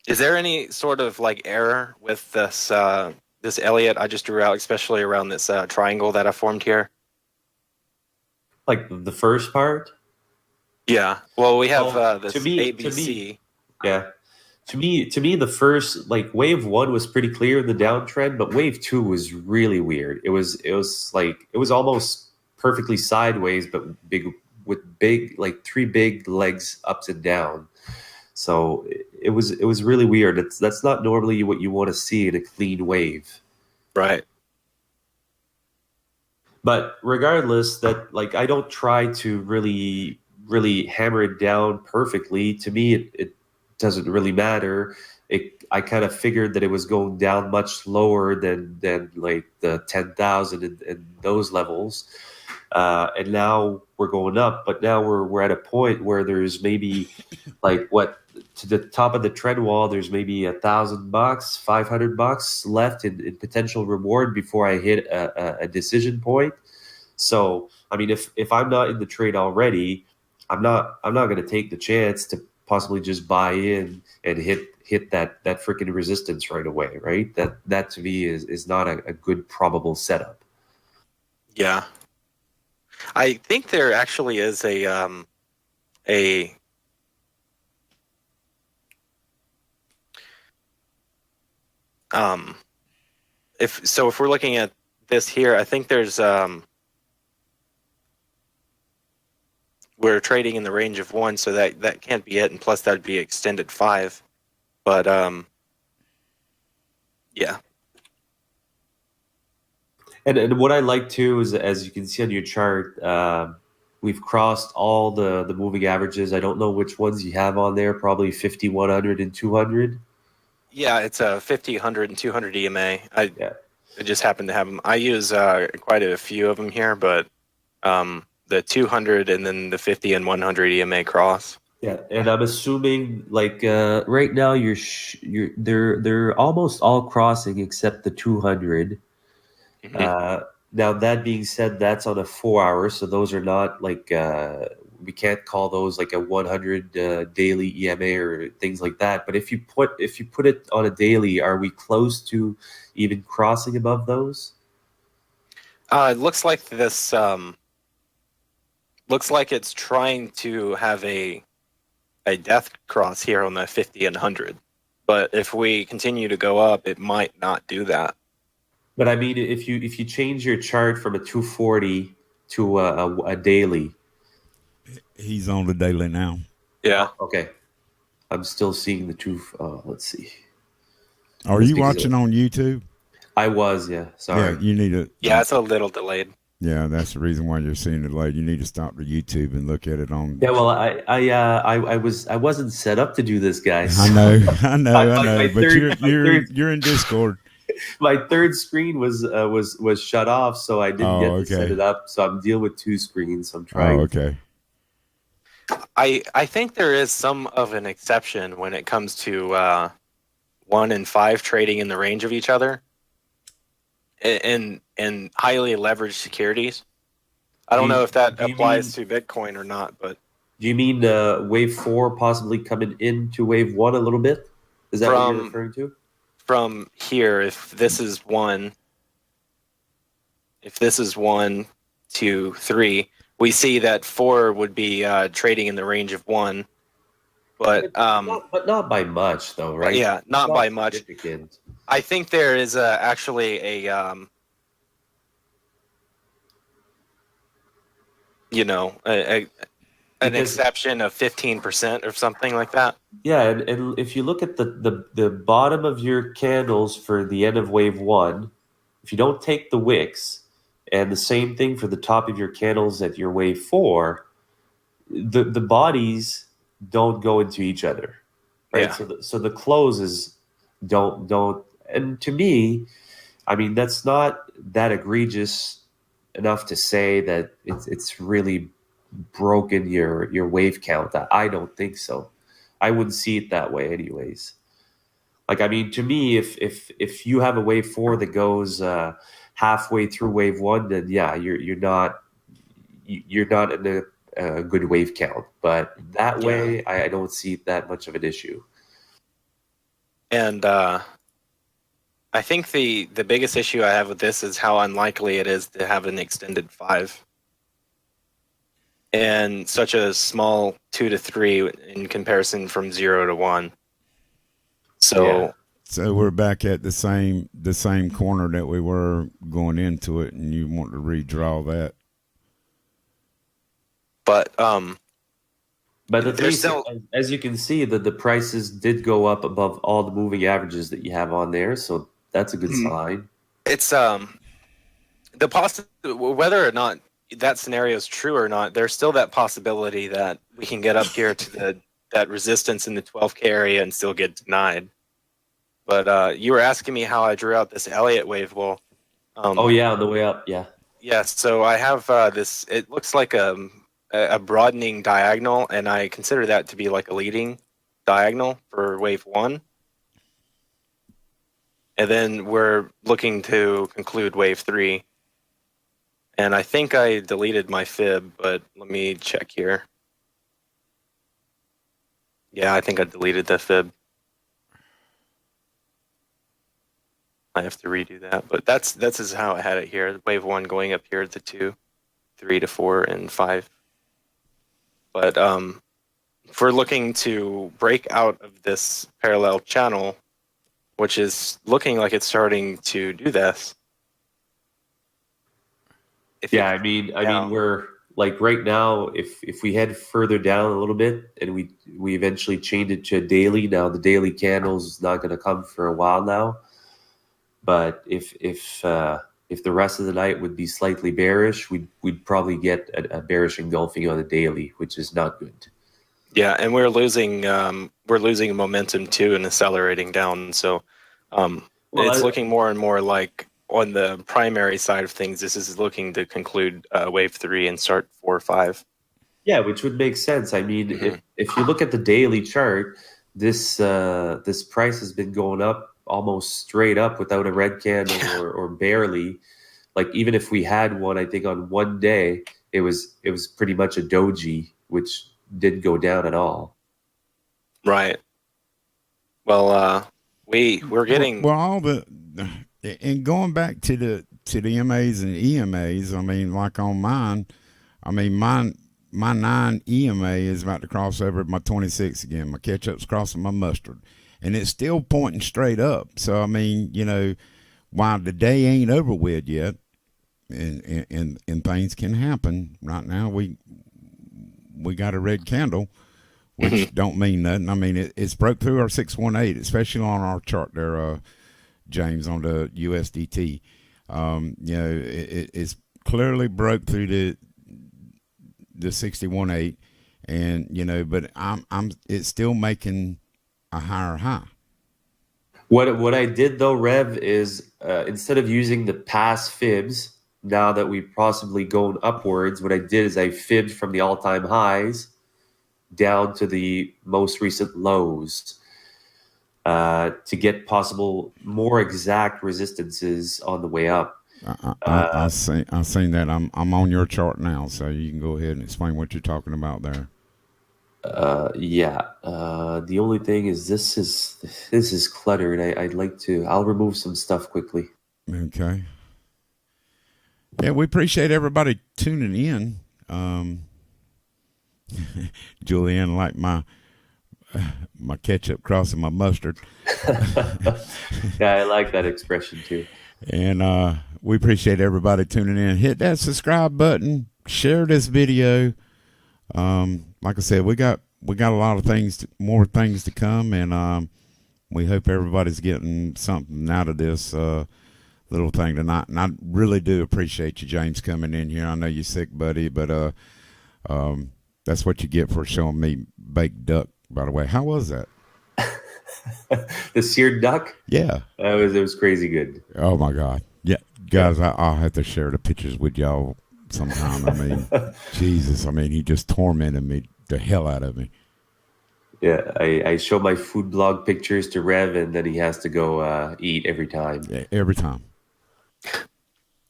is there any sort of like error with this this Elliott I just drew out, especially around this triangle that I formed here? Like the first part? Yeah. Well, we have this ABC. Yeah. To me, the first, like, wave 1 was pretty clear in the downtrend, but wave 2 was really weird. It was almost perfectly sideways, but big, like 3 big legs ups and down. So it was really weird. That's not normally what you want to see in a clean wave. Right. But regardless, that like I don't try to really hammer it down perfectly. To me, it doesn't really matter. I kind of figured that it was going down much lower than like the 10,000 and those levels, and now we're going up. But now we're at a point where there's maybe like what to the top of the trend wall. There's maybe $1,000, $500 left in potential reward before I hit a decision point. So, I mean, if I'm not in the trade already, I'm not going to take the chance to possibly just buy in and hit that freaking resistance right away, right? That to me is not a good probable setup. Yeah. I think there actually is a if we're looking at this here, I think there's we're trading in the range of 1, so that can't be it, and plus that'd be extended 5. But yeah. And what I like too is, as you can see on your chart, we've crossed all the moving averages. I don't know which ones you have on there, probably 50, 100, and 200. Yeah, it's a 50, 100, and 200 EMA. I just happen to have them. I use quite a few of them here, but the 200 and then the 50 and 100 EMA cross. Yeah, and I'm assuming like right now they're almost all crossing except the 200. Mm-hmm. Now that being said, that's on a 4 hour, so those are not like we can't call those like a 100 daily EMA or things like that. But if you put it on a daily, are we close to even crossing above those? It looks like this. Looks like it's trying to have a death cross here on the 50 and 100. But if we continue to go up, it might not do that. But I mean, if you change your chart from a 240 to a daily, He's on the daily now. Yeah. Okay, I'm still seeing the two. Let's see. Are That's you because watching on YouTube? I was, yeah. Sorry. Yeah, you need to. Yeah, it's a little delayed. Yeah, that's the reason why you're seeing it late. You need to stop the YouTube and look at it on. Yeah, well, I wasn't set up to do this, guys. I know. My But third- you're in Discord. My third screen was shut off, so I didn't get to set it up. So I'm dealing with 2 screens. I'm trying. Oh, okay. I think there is some of an exception when it comes to 1 and 5 trading in the range of each other, and highly leveraged securities. I don't know if that applies to Bitcoin or not, but do you mean wave 4 possibly coming into wave 1 a little bit? Is that what you're referring to? From here, if this is 1, 2, 3, we see that 4 would be trading in the range of 1, but not by much, though, right? Yeah, not by much. Significant. I think there is actually an exception of 15% or something like that. Yeah, and if you look at the bottom of your candles for the end of wave 1, if you don't take the wicks, and the same thing for the top of your candles at your wave 4, the bodies don't go into each other, right? Yeah. So the closes don't, and to me, I mean, that's not that egregious enough to say that it's really broken your wave count. I don't think so. I wouldn't see it that way anyways. Like, I mean, to me, if you have a wave 4 that goes halfway through wave 1, then yeah, you're not in a good wave count. But that way, I don't see that much of an issue. And I think the biggest issue I have with this is how unlikely it is to have an extended 5. And such a small 2 to 3 in comparison from 0 to 1. So we're back at the same corner that we were going into it, and you want to redraw that. But But the there's three, still as you can see, that the prices did go up above all the moving averages that you have on there, so that's a good sign. it's whether or not that scenario is true or not, there's still that possibility that we can get up here to that resistance in the 12K area and still get denied. But you were asking me how I drew out this Elliott wave. Well, Oh yeah, on the way up, yeah. yeah. So I have this. It looks like a broadening diagonal, and I consider that to be like a leading diagonal for wave 1. And then we're looking to conclude wave 3. And I think I deleted my fib, but let me check here. Yeah, I think I deleted the fib. I have to redo that, but that's is how I had it here. Wave 1 going up here to 2, 3 to 4, and 5. But if we're looking to break out of this parallel channel, which is looking like it's starting to do this. I mean, we're like right now. If we head further down a little bit and we eventually change it to a daily, now the daily candles is not going to come for a while now. But if the rest of the night would be slightly bearish, we'd probably get a bearish engulfing on the daily, which is not good. Yeah, and we're losing momentum too and accelerating down. So it's looking more and more like on the primary side of things, this is looking to conclude wave 3 and start 4 or 5. Yeah, which would make sense. I mean, if you look at the daily chart, this price has been going up almost straight up without a red candle or barely. Like even if we had one, I think on one day it was pretty much a doji, which didn't go down at all. Right. Well, we're getting well all the and going back to the MAs and EMAs. I mean, like on mine, I mean my 9 EMA is about to cross over at my 26 again. My ketchup's crossing my mustard, and it's still pointing straight up. So I mean, you know, while the day ain't over with yet, and things can happen. Right now, we got a red candle, which don't mean nothing. I mean, it's broke through our 618, especially on our chart there, James, on the USDT. You know, it's clearly broke through the 61.8, and you know, but it's still making a higher high. What I did though, Rev, is instead of using the past fibs, now that we've possibly gone upwards, what I did is I fibbed from the all-time highs down to the most recent lows to get possible more exact resistances on the way up. I've seen that. I'm on your chart now, so you can go ahead and explain what you're talking about there. The only thing is this is cluttered. I'll remove some stuff quickly. Okay. Yeah, we appreciate everybody tuning in. Julianne, like my ketchup crossing my mustard. Yeah, I like that expression too. And we appreciate everybody tuning in. Hit that subscribe button. Share this video. Like I said, we got a lot of more things to come, and we hope everybody's getting something out of this little thing tonight. And I really do appreciate you, James, coming in here. I know you're sick, buddy, but that's what you get for showing me baked duck. By the way, how was that? The seared duck? Yeah, it was crazy good. Oh my God, yeah, guys, I'll have to share the pictures with y'all sometime. I mean, Jesus, I mean, he just tormented me the hell out of me. Yeah, I show my food blog pictures to Rev, and then he has to go eat every time. Yeah, every time.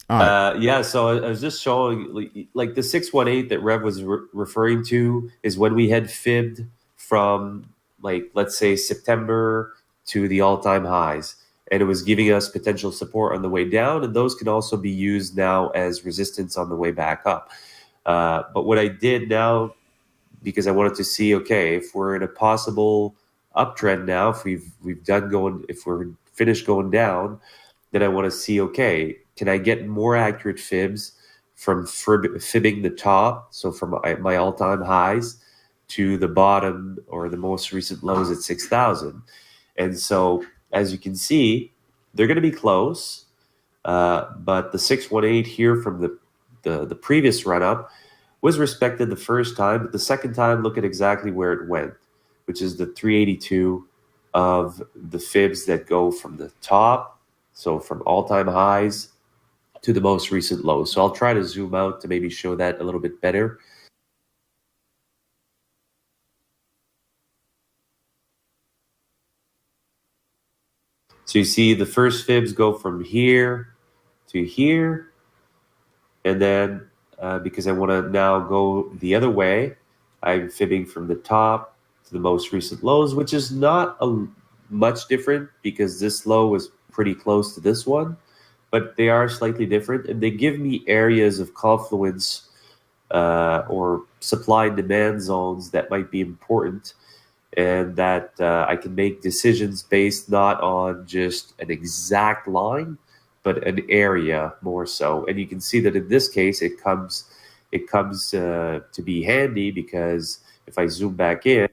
All right. So I was just showing, like the 618 that Rev was referring to is when we had fibbed from, like, let's say September to the all-time highs, and it was giving us potential support on the way down, and those can also be used now as resistance on the way back up. But what I did now, because I wanted to see, okay, if we're in a possible uptrend now, if we're finished going down, then I want to see, okay, can I get more accurate fibs from fibbing the top, so from my all-time highs to the bottom or the most recent lows at 6,000. And so, as you can see, they're going to be close, but the 618 here from the previous run-up was respected the first time, but the second time, look at exactly where it went, which is the 382 of the fibs that go from the top, so from all-time highs to the most recent lows. So I'll try to zoom out to maybe show that a little bit better. So you see the first fibs go from here to here, and then because I want to now go the other way, I'm fibbing from the top to the most recent lows, which is not much different because this low was pretty close to this one, but they are slightly different, and they give me areas of confluence or supply and demand zones that might be important, and that I can make decisions based not on just an exact line, but an area more so. And you can see that in this case, it comes to be handy, because if I zoom back in,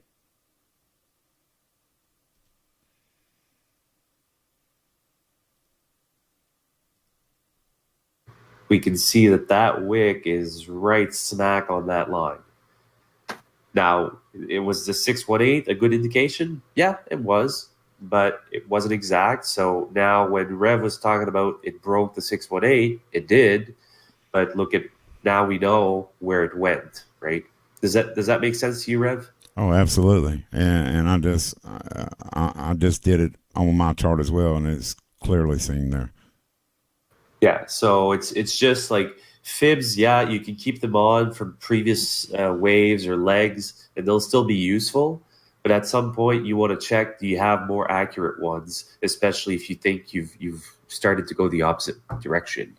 we can see that that wick is right smack on that line. Now, it was the 618 a good indication? Yeah, it was, but it wasn't exact. So now when Rev was talking about it broke the 618, it did, but look at, now we know where it went, right? Does that make sense to you, Rev? Oh, absolutely. And I just did it on my chart as well, and it's clearly seen there. Yeah, so it's just like fibs. Yeah, you can keep them on from previous waves or legs, and they'll still be useful. But at some point, you want to check: do you have more accurate ones? Especially if you think you've started to go the opposite direction.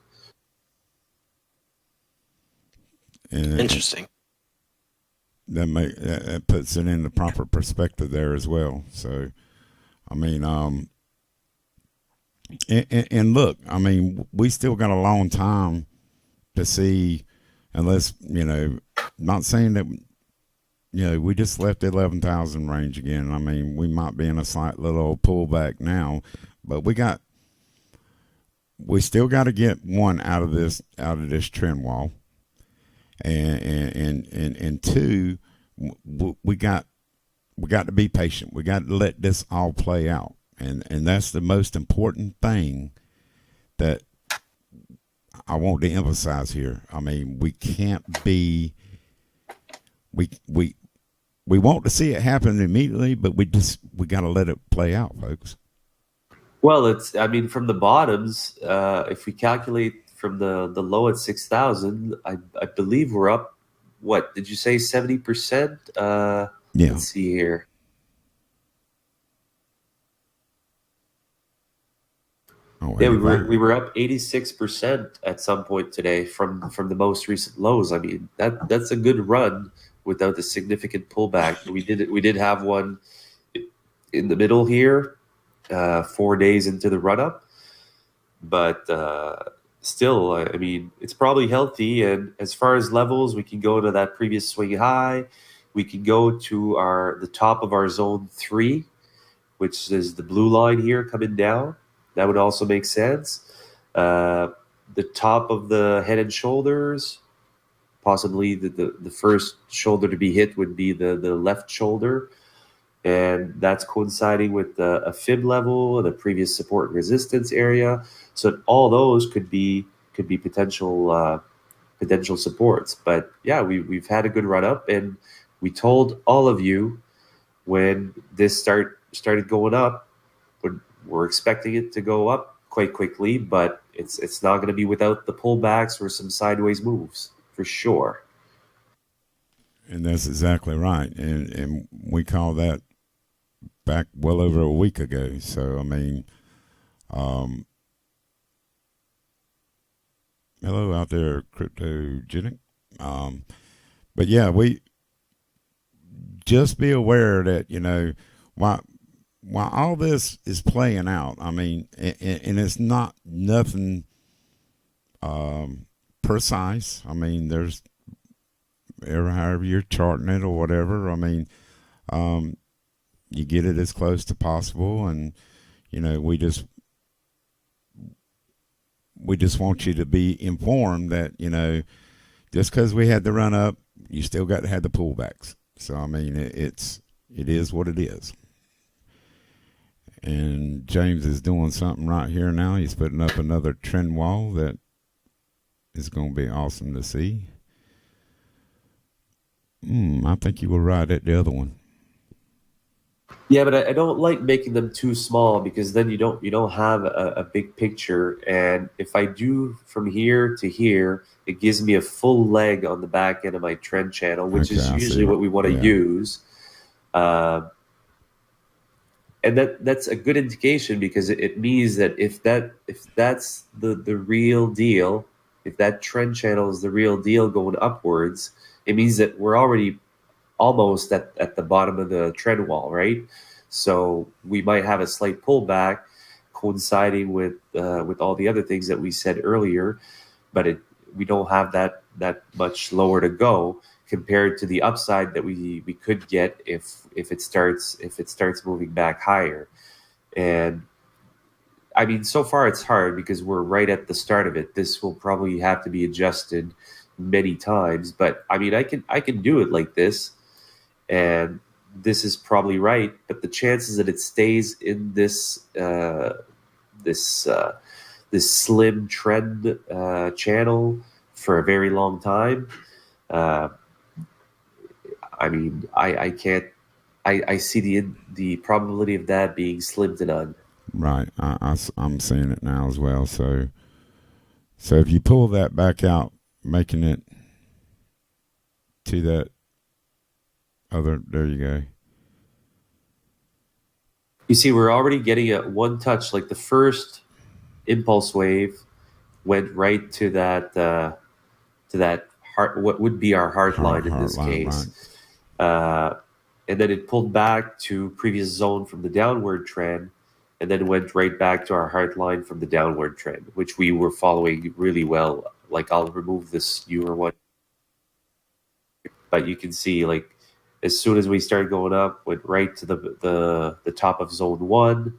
And Interesting. that puts it in the proper perspective there as well. So, I mean, and look, I mean, we still got a long time to see, unless, not saying that, we just left the 11,000 range again. I mean, we might be in a slight little pullback now, but we still got to get one out of this trend wall, and two, we got to be patient. We got to let this all play out. And that's the most important thing that I want to emphasize here. I mean, we can't be, we want to see it happen immediately, but we got to let it play out, folks. Well, I mean, from the bottoms, if we calculate from the low at 6,000, I believe we're up. What did you say? 70%? Yeah. Let's see here. Oh, Yeah, we were up 86% at some point today from the most recent lows. I mean, that's a good run without a significant pullback. We did have one in the middle here, 4 days into the run up, but still, I mean, it's probably healthy. And as far as levels, we can go to that previous swing high. We can go to the top of our zone 3, which is the blue line here coming down. That would also make sense. The top of the head and shoulders, possibly the first shoulder to be hit would be the left shoulder, and that's coinciding with a fib level, the previous support and resistance area. So all those could be potential supports. But yeah, we've had a good run up, and we told all of you when this started going up, we're expecting it to go up quite quickly, but it's not going to be without the pullbacks or some sideways moves for sure. And that's exactly right. And we call that back well over a week ago. So, I mean, hello out there, Cryptogenic. But yeah, we just be aware that, while all this is playing out, I mean, and it's not nothing per precise. I mean, there's however you're charting it or whatever. I mean, you get it as close to possible, and we just want you to be informed that just because we had the run up, you still got to have the pullbacks. So I mean, it is what it is. And James is doing something right here now. He's putting up another trend wall that is going to be awesome to see. I think you were right at the other one. Yeah, but I don't like making them too small, because then you don't have a big picture. And if I do from here to here, it gives me a full leg on the back end of my trend channel, which is usually what we want to use. And that's a good indication, because it means that if that's the real deal, if that trend channel is the real deal going upwards, it means that we're already almost at the bottom of the trend wall, right? So we might have a slight pullback coinciding with all the other things that we said earlier, but we don't have that much lower to go compared to the upside that we could get if it starts moving back higher. And I mean, so far it's hard because we're right at the start of it. This will probably have to be adjusted many times, but I mean, I can do it like this, and this is probably right. But the chances that it stays in this this slim trend channel for a very long time, I mean, I can't. I see the probability of that being slim to none. Right, I'm seeing it now as well. So if you pull that back out, making it to that other, there you go. You see, we're already getting a one touch. Like the first impulse wave went right to that heart, what would be our heart line in this case. Right. And then it pulled back to previous zone from the downward trend, and then went right back to our heart line from the downward trend, which we were following really well. Like, I'll remove this newer one, but you can see, like, as soon as we started going up, went right to the top of zone 1,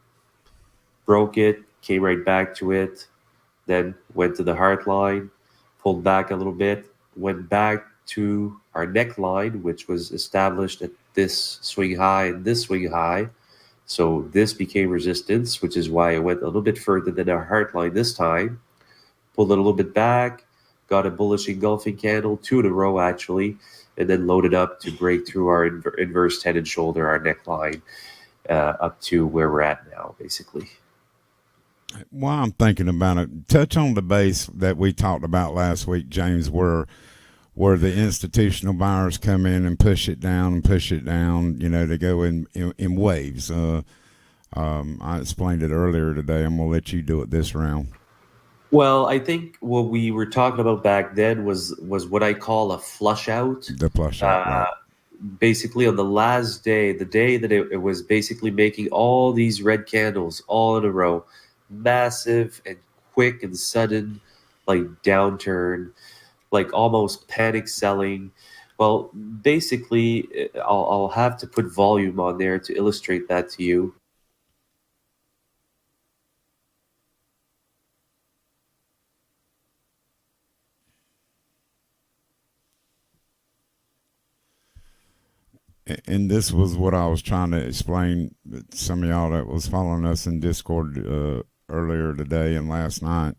broke it, came right back to it, then went to the heart line, pulled back a little bit, went back to our neckline, which was established at this swing high and this swing high. So this became resistance, which is why it went a little bit further than our heart line this time. Pulled it a little bit back, got a bullish engulfing candle, 2 in a row actually, and then loaded up to break through our inverse head and shoulder, our neckline, up to where we're at now, basically. While I'm thinking about it, touch on the base that we talked about last week, James, where the institutional buyers come in and push it down. They go in waves. I explained it earlier today. I'm gonna let you do it this round. Well, I think what we were talking about back then was what I call a flush out. The flush out, right. Basically, on the last day, the day that it was basically making all these red candles all in a row, massive and quick and sudden, like downturn, like almost panic selling. Well, basically, I'll have to put volume on there to illustrate that to you. And this was what I was trying to explain to some of y'all that was following us in Discord earlier today and last night,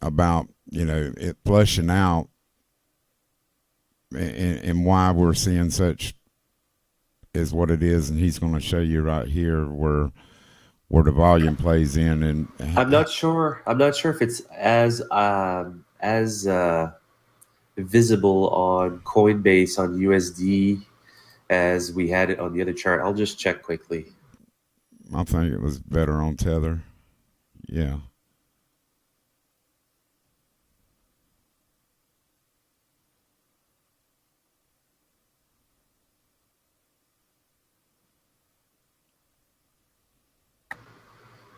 about it flushing out, and why we're seeing such is what it is. And he's going to show you right here where the volume plays in. And I'm not sure if it's as visible on Coinbase on USD as we had it on the other chart. I'll just check quickly. I think it was better on Tether. Yeah.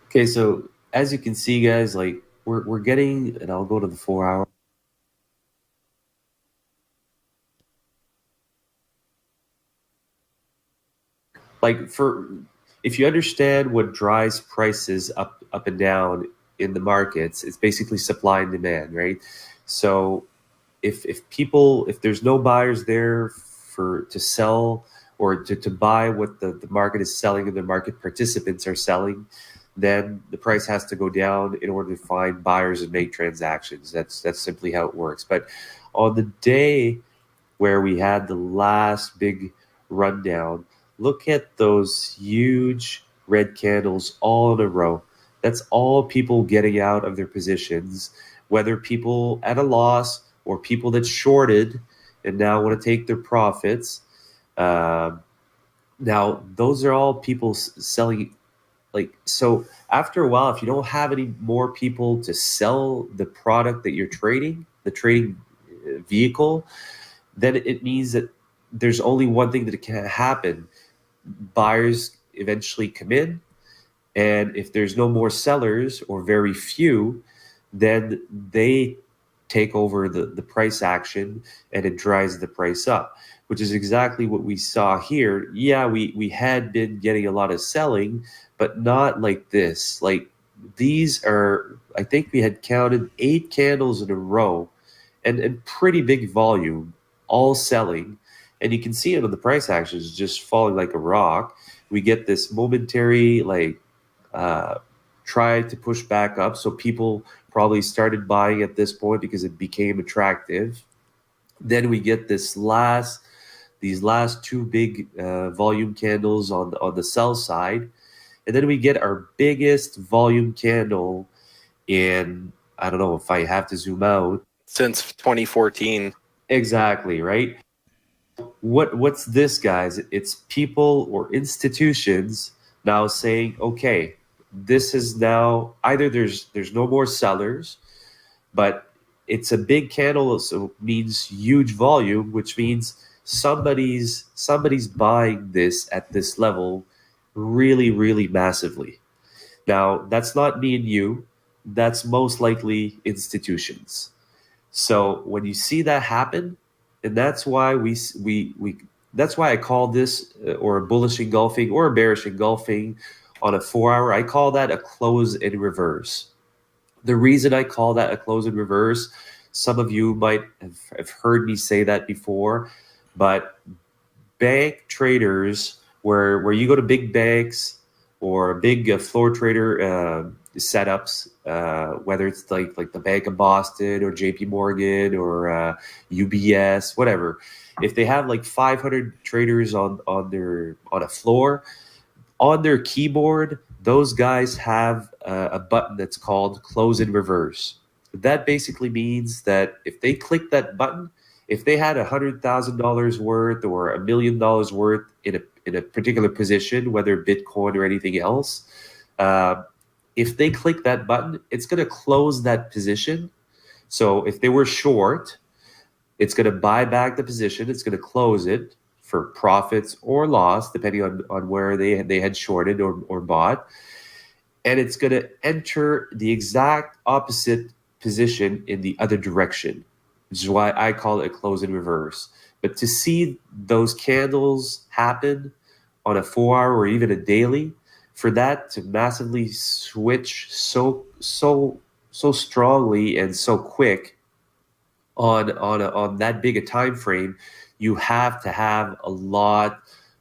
Okay, so as you can see, guys, like we're getting, and I'll go to the 4 hour. Like if you understand what drives prices up and down in the markets, it's basically supply and demand, right? So if there's no buyers there to sell or to buy what the market is selling and the market participants are selling, then the price has to go down in order to find buyers and make transactions. That's simply how it works. But on the day where we had the last big rundown, look at those huge red candles all in a row. That's all people getting out of their positions, whether people at a loss or people that shorted and now want to take their profits. Now, those are all people selling. Like, so after a while, if you don't have any more people to sell the product that you're trading, the trading vehicle, then it means that there's only one thing that can happen. Buyers eventually come in, and if there's no more sellers or very few, then they take over the price action and it drives the price up, which is exactly what we saw here. Yeah, we had been getting a lot of selling, but not like this. Like, these are, I think we had counted 8 candles in a row and pretty big volume, all selling. And you can see it on the price actions just falling like a rock. We get this momentary, like, try to push back up. So people probably started buying at this point because it became attractive. Then we get these last 2 big volume candles on the sell side. And then we get our biggest volume candle in, I don't know if I have to zoom out. Since 2014. Exactly, right? What's this, guys? It's people or institutions now saying, okay, this is now either there's no more sellers, but it's a big candle, so it means huge volume, which means somebody's buying this at this level really, really massively. Now, that's not me and you. That's most likely institutions. So when you see that happen, and that's why that's why I call this or a bullish engulfing or a bearish engulfing on a 4 hour. I call that a close in reverse. The reason I call that a close in reverse, some of you might have heard me say that before, but bank traders, where you go to big banks or big floor trader setups, whether it's like the Bank of Boston or JP Morgan or UBS, whatever, if they have like 500 traders on a floor, on their keyboard, those guys have a button that's called close in reverse. That basically means that if they click that button, if they had $100,000 worth or $1 million worth in a particular position, whether Bitcoin or anything else, if they click that button, it's going to close that position. So if they were short, it's going to buy back the position. It's going to close it for profits or loss, depending on where they had shorted or bought. And it's going to enter the exact opposite position in the other direction, which is why I call it a close in reverse. But to see those candles happen on a 4 hour or even a daily, for that to massively switch so strongly and so quick on that big a time frame, you have to have a lot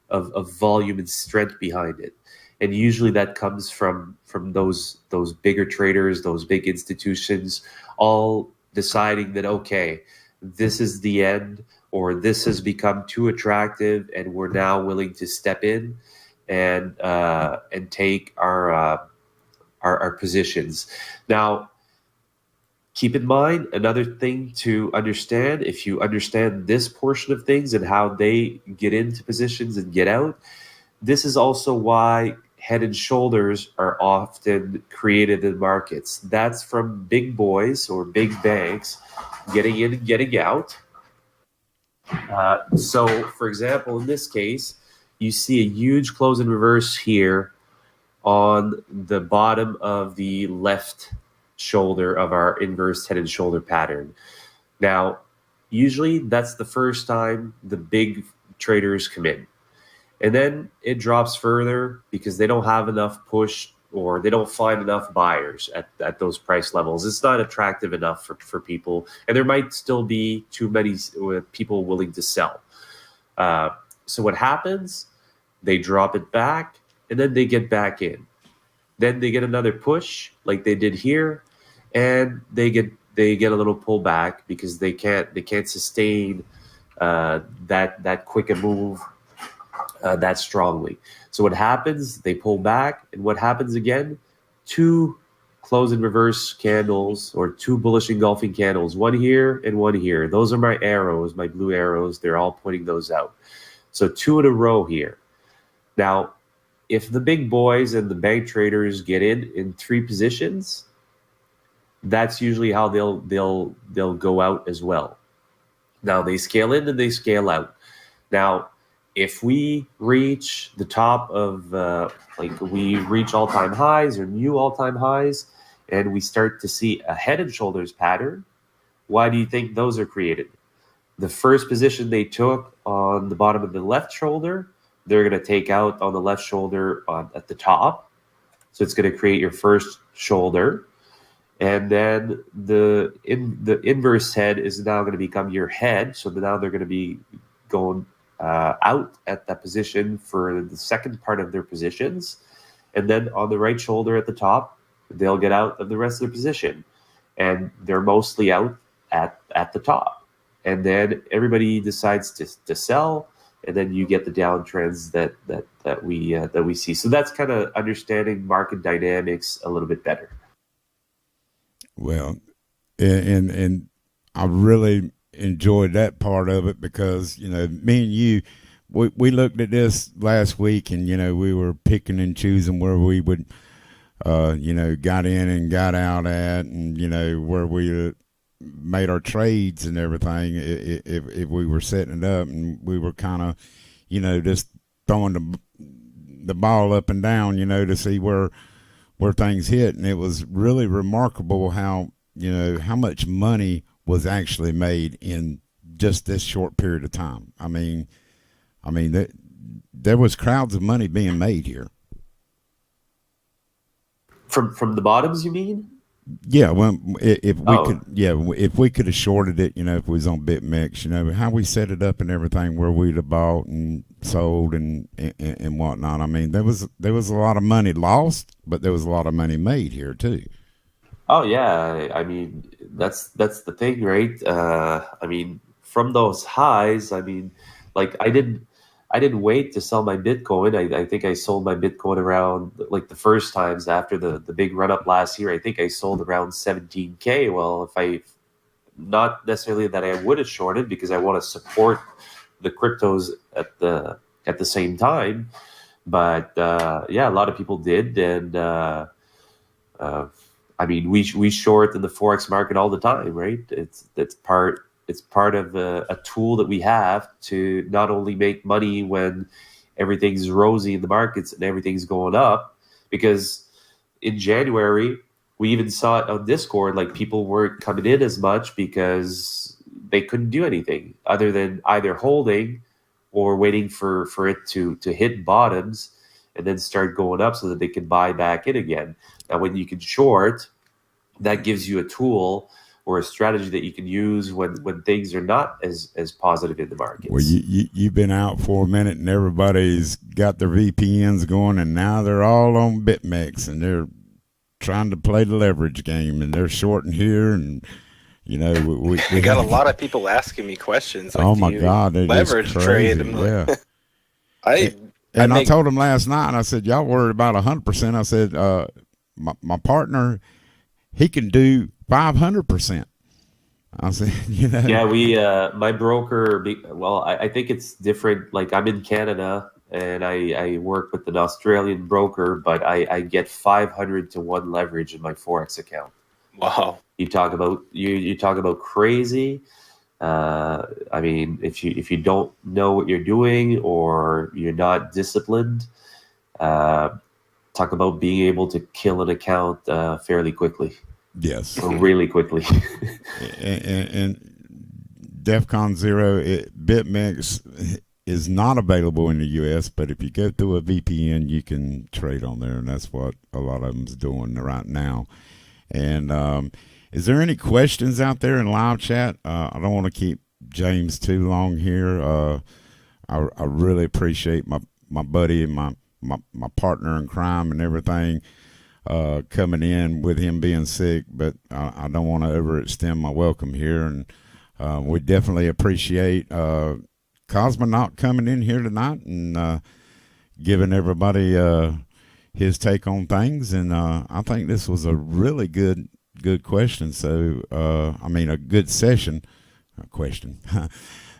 of volume and strength behind it. And usually that comes from those bigger traders, those big institutions, all deciding that, okay, this is the end, or this has become too attractive, and we're now willing to step in and take our positions. Now, keep in mind, another thing to understand, if you understand this portion of things and how they get into positions and get out, this is also why head and shoulders are often created in markets. That's from big boys or big banks getting in and getting out. So, for example, in this case, you see a huge close in reverse here on the bottom of the left shoulder of our inverse head and shoulder pattern. Now, usually that's the first time the big traders come in. And then it drops further because they don't have enough push or they don't find enough buyers at those price levels. It's not attractive enough for people. And there might still be too many people willing to sell. So what happens? They drop it back and then they get back in. Then they get another push like they did here, and they get a little pullback because they can't sustain that quick a move that strongly. So what happens? They pull back, and what happens again? 2 close and reverse candles, or 2 bullish engulfing candles, one here and one here. Those are my arrows, my blue arrows. They're all pointing those out. So 2 in a row here. Now, if the big boys and the bank traders get in 3 positions, that's usually how they'll go out as well. Now they scale in and they scale out. Now, if we reach the top of we reach all-time highs or new all-time highs, and we start to see a head and shoulders pattern, why do you think those are created? The first position they took on the bottom of the left shoulder, they're going to take out on the left shoulder at the top. So it's going to create your first shoulder. And then the inverse head is now going to become your head. So now they're going to be going out at that position for the second part of their positions. And then on the right shoulder at the top, they'll get out of the rest of their position. And they're mostly out at the top. And then everybody decides to sell. And then you get the downtrends that we see. So that's kind of understanding market dynamics a little bit better. Well, and I really enjoyed that part of it because, me and you, we looked at this last week, and, we were picking and choosing where we would, got in and got out at, and, where we made our trades and everything if we were setting it up, and we were kind of just throwing the ball up and down to see where things hit. And it was really remarkable how how much money was actually made in just this short period of time. I mean there was crowds of money being made here from the bottoms, you mean? Yeah, well, if we could have shorted it, if we was on BitMEX, how we set it up and everything, where we'd have bought and sold and whatnot. I mean, there was a lot of money lost, but there was a lot of money made here too. Oh yeah, I mean that's the thing, right? I mean, from those highs, I mean, like I didn't wait to sell my Bitcoin. I think I sold my Bitcoin around, like, the first times after the big run up last year. I think I sold around 17K. Well, not necessarily that I would have shorted, because I want to support the cryptos at the same time. But yeah, a lot of people did, and I mean, we short in the Forex market all the time, right? It's part of a tool that we have to not only make money when everything's rosy in the markets and everything's going up, because in January, we even saw it on Discord, like people weren't coming in as much because they couldn't do anything other than either holding or waiting for it to hit bottoms and then start going up so that they can buy back in again. Now, when you can short, that gives you a tool or a strategy that you can use when things are not as positive in the markets. Well, you've been out for a minute, and everybody's got their VPNs going, and now they're all on BitMEX, and they're trying to play the leverage game, and they're shorting here, and we got a lot of people asking me questions. Like, oh my God, they're leverage just crazy. trade? Yeah. I told them last night, I said, y'all worried about 100%. I said, my partner, he can do 500%. I said, Yeah, we, my broker, well, I think it's different. Like, I'm in Canada and I work with an Australian broker, but I get 500 to 1 leverage in my Forex account. Wow. You talk about crazy. I mean, if you don't know what you're doing or you're not disciplined, talk about being able to kill an account fairly quickly. Yes. really quickly. And DEFCON 0, BitMEX is not available in the U.S., but if you go through a VPN, you can trade on there, and that's what a lot of them's doing right now. And is there any questions out there in live chat? I don't want to keep James too long here. I really appreciate my buddy and my partner in crime and everything coming in with him being sick, but I don't want to overextend my welcome here. And we definitely appreciate Cosmonaut coming in here tonight and giving everybody his take on things. And I think this was a really good question. So, I mean, a good session.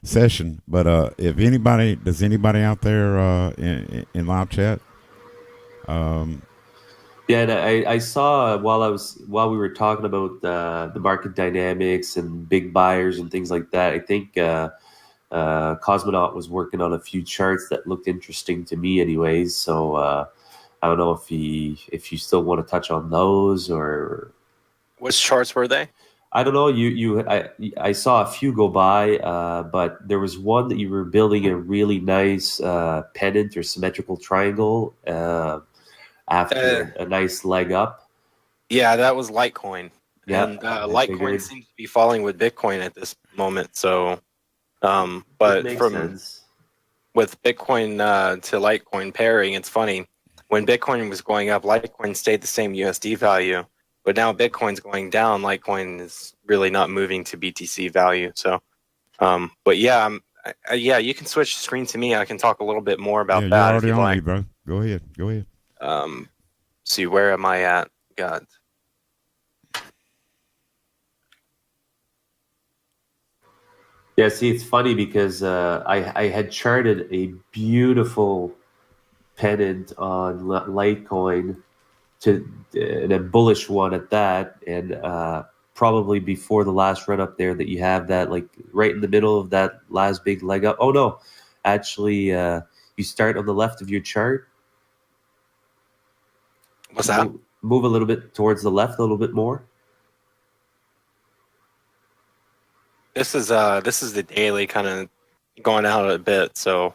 Session. But if anybody, does anybody out there in live chat? Yeah, and I saw while we were talking about the market dynamics and big buyers and things like that. I think Cosmonaut was working on a few charts that looked interesting to me, anyways. So I don't know if you still want to touch on those or Which charts were they? I don't know. I saw a few go by, but there was one that you were building a really nice pennant or symmetrical triangle after a nice leg up. Yeah, that was Litecoin. Yeah, And I Litecoin figured. seems to be falling with Bitcoin at this moment. So, It but makes from sense. with Bitcoin to Litecoin pairing, it's funny. When Bitcoin was going up, Litecoin stayed the same USD value, but now Bitcoin's going down. Litecoin is really not moving to BTC value. So, but yeah, yeah, you can switch the screen to me. I can talk a little bit more about Yeah, you're that if already you'd on like. me, bro. Go ahead. See, where am I at? God. Yeah, see, it's funny because I had charted a beautiful pennant on Litecoin and a bullish one at that, and probably before the last run up there that you have that like right in the middle of that last big leg up. Oh no, actually, you start on the left of your chart. What's that? Move a little bit towards the left, a little bit more. This is the daily kind of going out a bit. So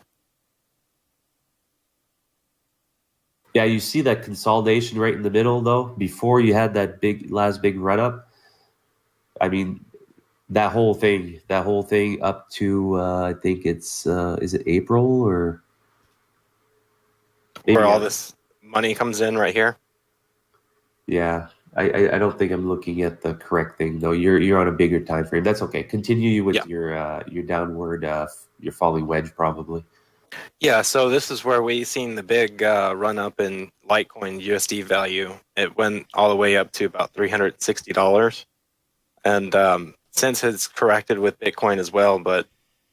yeah, you see that consolidation right in the middle though. Before you had that last big run up. I mean, that whole thing up to I think it's is it April or maybe where all this money comes in right here. Yeah, I don't think I'm looking at the correct thing though. You're on a bigger time frame. That's okay. Continue with your downward your falling wedge probably. Yeah, so this is where we seen the big run up in Litecoin USD value. It went all the way up to about $360, and since it's corrected with Bitcoin as well. But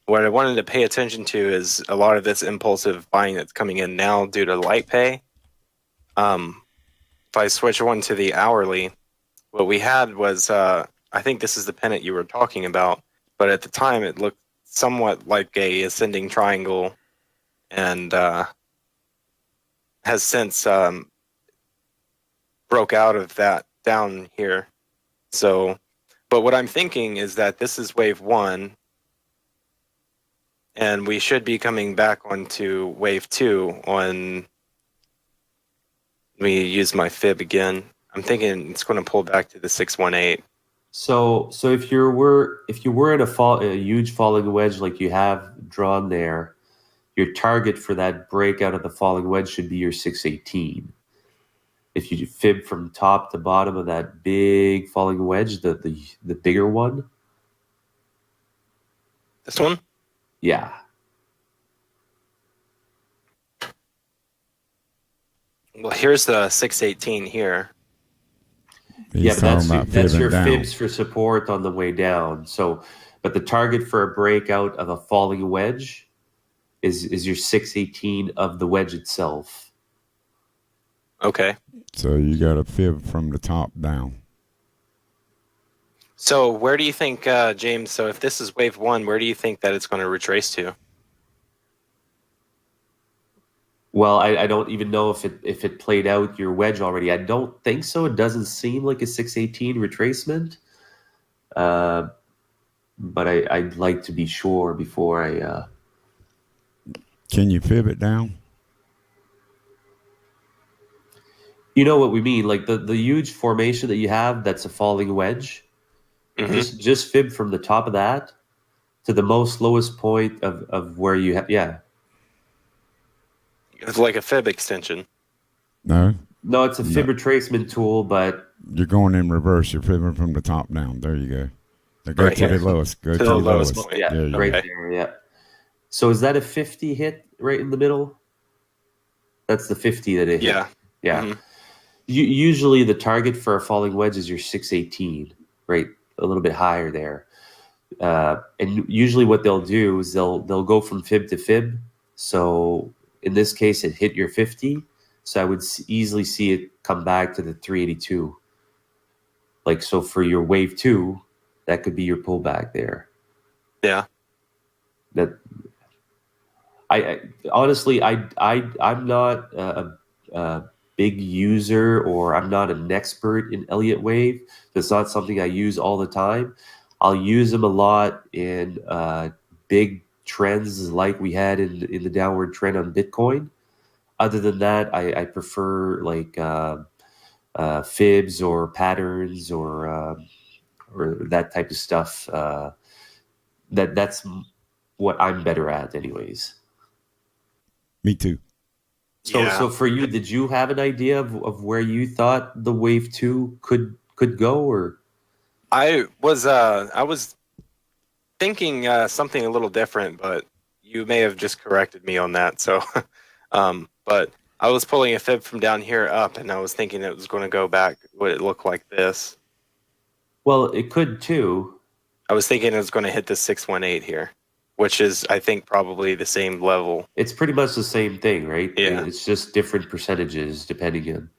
what I wanted to pay attention to is a lot of this impulsive buying that's coming in now due to LightPay. If I switch one to the hourly, what we had was I think this is the pennant you were talking about, but at the time it looked somewhat like a ascending triangle, and has since broke out of that down here. So, but what I'm thinking is that this is wave one, and we should be coming back onto wave two on. Let me use my fib again. I'm thinking it's going to pull back to the 618. So if you were in a huge falling wedge like you have drawn there, your target for that breakout of the falling wedge should be your 618. If you fib from top to bottom of that big falling wedge, the bigger one. This one? Yeah. Well, here's the 618 here. He's but that's your down. fibs for support on the way down. So, but the target for a breakout of a falling wedge is your 618 of the wedge itself. Okay. So you got a fib from the top down. So where do you think, James, so if this is wave one, where do you think that it's going to retrace to? Well, I don't even know if it played out your wedge already. I don't think so. It doesn't seem like a 618 retracement. But I'd like to be sure before I. Can you fib it down? You know what we mean, like the huge formation that you have that's a falling wedge. Mhm. Just fib from the top of that to the most lowest point of where you have. Yeah. It's like a fib extension. No, No, it's a fib retracement tool, but you're going in reverse. You're fibbing from the top down. There you go. Now go Right to here. the lowest. Go To to the the lowest lowest. point. yeah, There you right go. there. Yeah. So is that a 50 hit right in the middle? That's the 50 that it hit. Yeah. Yeah. Mhm. Usually the target for a falling wedge is your 618, right? A little bit higher there. And usually what they'll do is they'll go from fib to fib. So in this case, it hit your 50. So I would easily see it come back to the 382. Like, so for your wave 2, that could be your pullback there. Yeah. That I honestly, I'm not a big user, or I'm not an expert in Elliott Wave. That's not something I use all the time. I'll use them a lot in big trends like we had in the downward trend on Bitcoin. Other than that, I prefer like fibs or patterns or that type of stuff. That's what I'm better at, anyways. Me too. So for you, did you have an idea of where you thought the wave 2 could go, or? I was thinking something a little different, but you may have just corrected me on that. So, but I was pulling a fib from down here up, and I was thinking it was going to go back. Would it look like this? Well, it could too. I was thinking it was going to hit the 618 here, which is, I think, probably the same level. It's pretty much the same thing, right? Yeah. It's just different percentages depending on.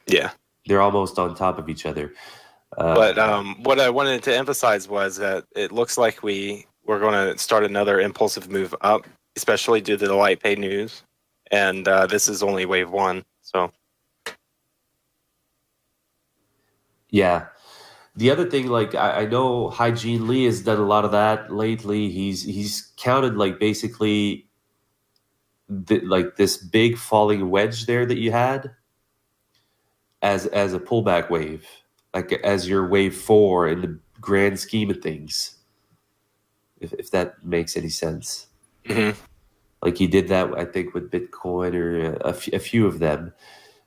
Yeah. They're almost on top of each other. But what I wanted to emphasize was that it looks like we're going to start another impulsive move up, especially due to the light pay news. And this is only wave 1. So, yeah. The other thing, like I know Hygiene Lee has done a lot of that lately. He's counted like basically like this big falling wedge there that you had as a pullback wave, like as your wave 4 in the grand scheme of things, if that makes any sense. mhm. Like he did that, I think, with Bitcoin or a few of them.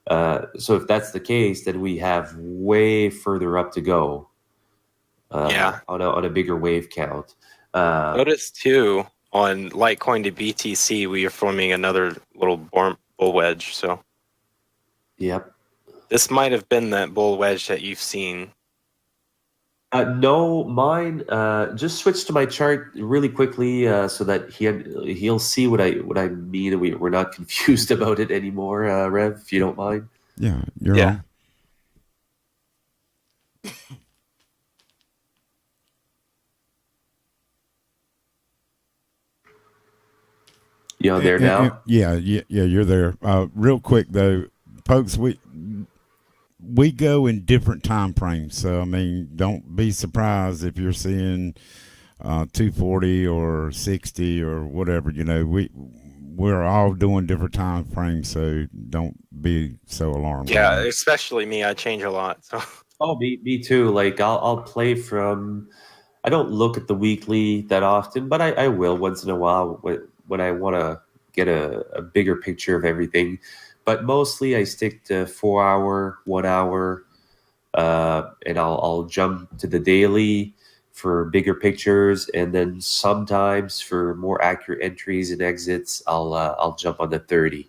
So if that's the case, then we have way further up to go. On a bigger wave count. Notice too on Litecoin to BTC, we are forming another little bull wedge. So, Yep. this might have been that bull wedge that you've seen. No, mine. Just switch to my chart really quickly so that he'll see what I mean, and we're not confused about it anymore. Rev, if you don't mind. Yeah, you're on. You there now? Yeah, you're there. Real quick though, folks, we go in different time frames. So I mean, don't be surprised if you're seeing 240 or 60 or whatever. You know, we're all doing different time frames, so don't be so alarmed. Yeah, especially me. I change a lot. So. Oh, me too. Like I'll play from. I don't look at the weekly that often, but I will once in a while when I want to get a bigger picture of everything. But mostly I stick to 4 hour, 1 hour, and I'll jump to the daily for bigger pictures, and then sometimes for more accurate entries and exits, I'll jump on the 30.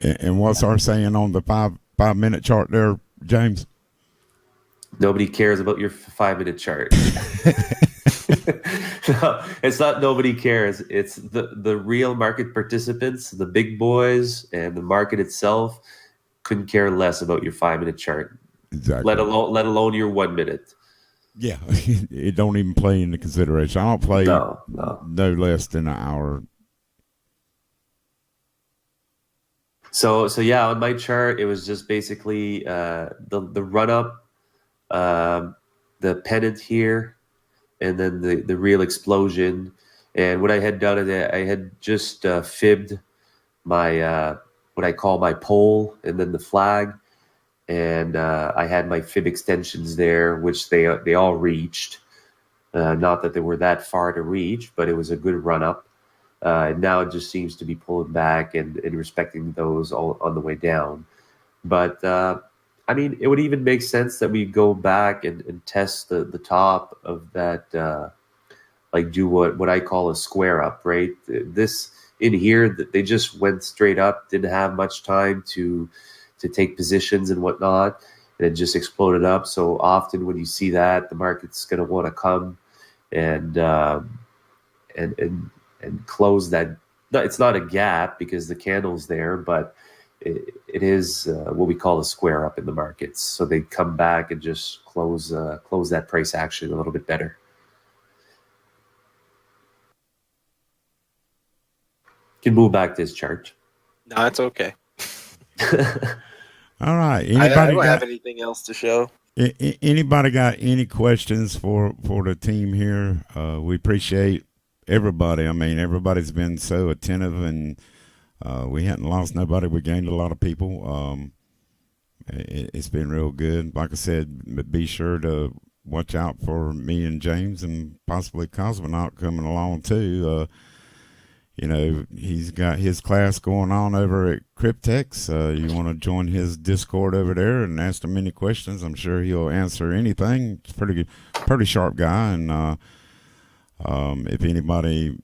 And what's our saying on the 5-minute chart there, James? Nobody cares about your 5-minute chart. No, it's not nobody cares. It's the real market participants, the big boys, and the market itself couldn't care less about your 5-minute chart. Exactly. Let alone your 1 minute. Yeah, it don't even play into consideration. I don't play no less than an hour. So yeah, on my chart, it was just basically the run up, the pennant here, and then the real explosion. And what I had done is I had just fibbed my what I call my pole, and then the flag, and I had my fib extensions there, which they all reached. Not that they were that far to reach, but it was a good run up. And now it just seems to be pulling back and respecting those all on the way down. But I mean, it would even make sense that we go back and test the top of that, like do what I call a square up, right? This in here, they just went straight up, didn't have much time to take positions and whatnot, and it just exploded up. So often when you see that, the market's going to want to come and and and and close that. No, it's not a gap because the candle's there, but it is what we call a square up in the markets. So they come back and just close that price action a little bit better. You can move back this chart. No, it's okay. All right. I Anybody don't have got anything else to show. anybody got any questions for the team here? We appreciate everybody. I mean, everybody's been so attentive, and we hadn't lost nobody. We gained a lot of people. It's been real good. Like I said, be sure to watch out for me and James and possibly Cosmonaut coming along too. You know, he's got his class going on over at Cryptex. You want to join his Discord over there and ask him any questions. I'm sure he'll answer anything. He's pretty sharp guy. And if anybody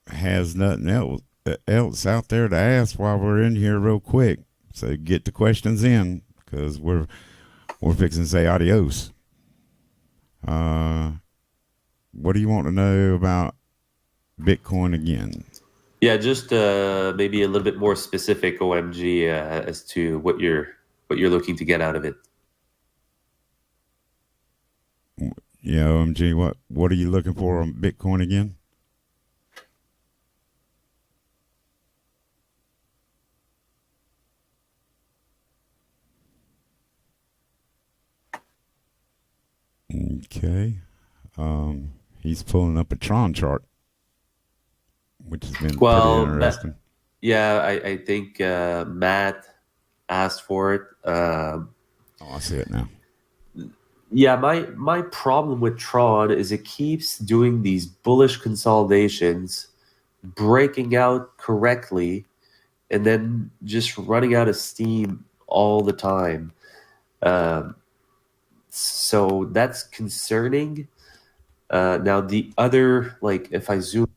has nothing else out there to ask while we're in here real quick, so get the questions in because we're fixing to say adios. What do you want to know about Bitcoin again? Yeah, just maybe a little bit more specific, OMG, as to what you're looking to get out of it. Yeah, OMG, what are you looking for on Bitcoin again? Okay. He's pulling up a Tron chart, which has been pretty interesting. I think Matt asked for it. Oh, I see it now. Yeah, my problem with Tron is it keeps doing these bullish consolidations, breaking out correctly, and then just running out of steam all the time. So that's concerning. Now the other, like if I zoom,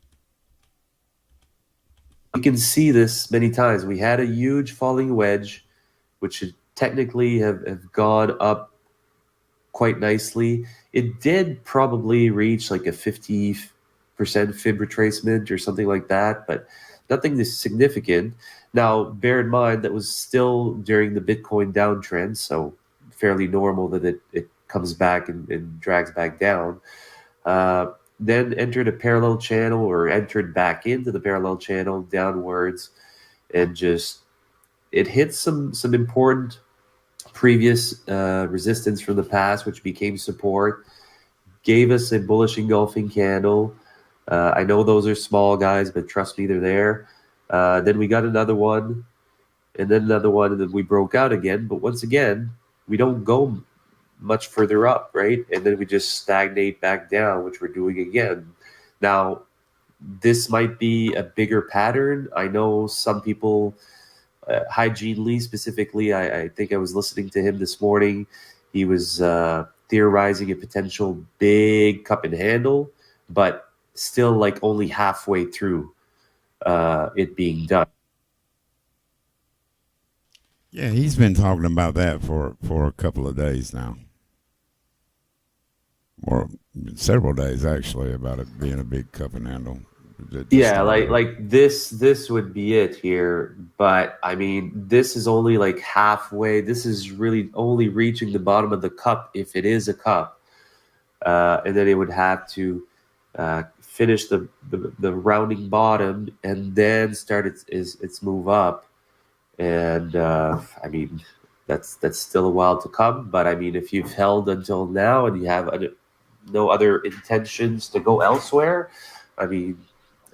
you can see this many times. We had a huge falling wedge, which should technically have gone up quite nicely. It did probably reach like a 50% fib retracement or something like that, but nothing this significant. Now, bear in mind that was still during the Bitcoin downtrend, so fairly normal that it comes back and drags back down. Then entered a parallel channel or entered back into the parallel channel downwards, and just it hit some important previous resistance from the past, which became support, gave us a bullish engulfing candle. I know those are small guys, but trust me, they're there. Then we got another one, and then another one, and then we broke out again. But once again, we don't go much further up, right? And then we just stagnate back down, which we're doing again. Now, this might be a bigger pattern. I know some people, Hygiene Lee specifically, I think I was listening to him this morning. He was theorizing a potential big cup and handle, but still like only halfway through it being done. Yeah, he's been talking about that for a couple of days now. Or several days actually, about it being a big cup and handle. Yeah, like this would be it here, but I mean this is only like halfway. This is really only reaching the bottom of the cup if it is a cup, and then it would have to finish the rounding bottom and then start its move up, And I mean, that's still a while to come. But I mean, if you've held until now and you have no other intentions to go elsewhere, I mean,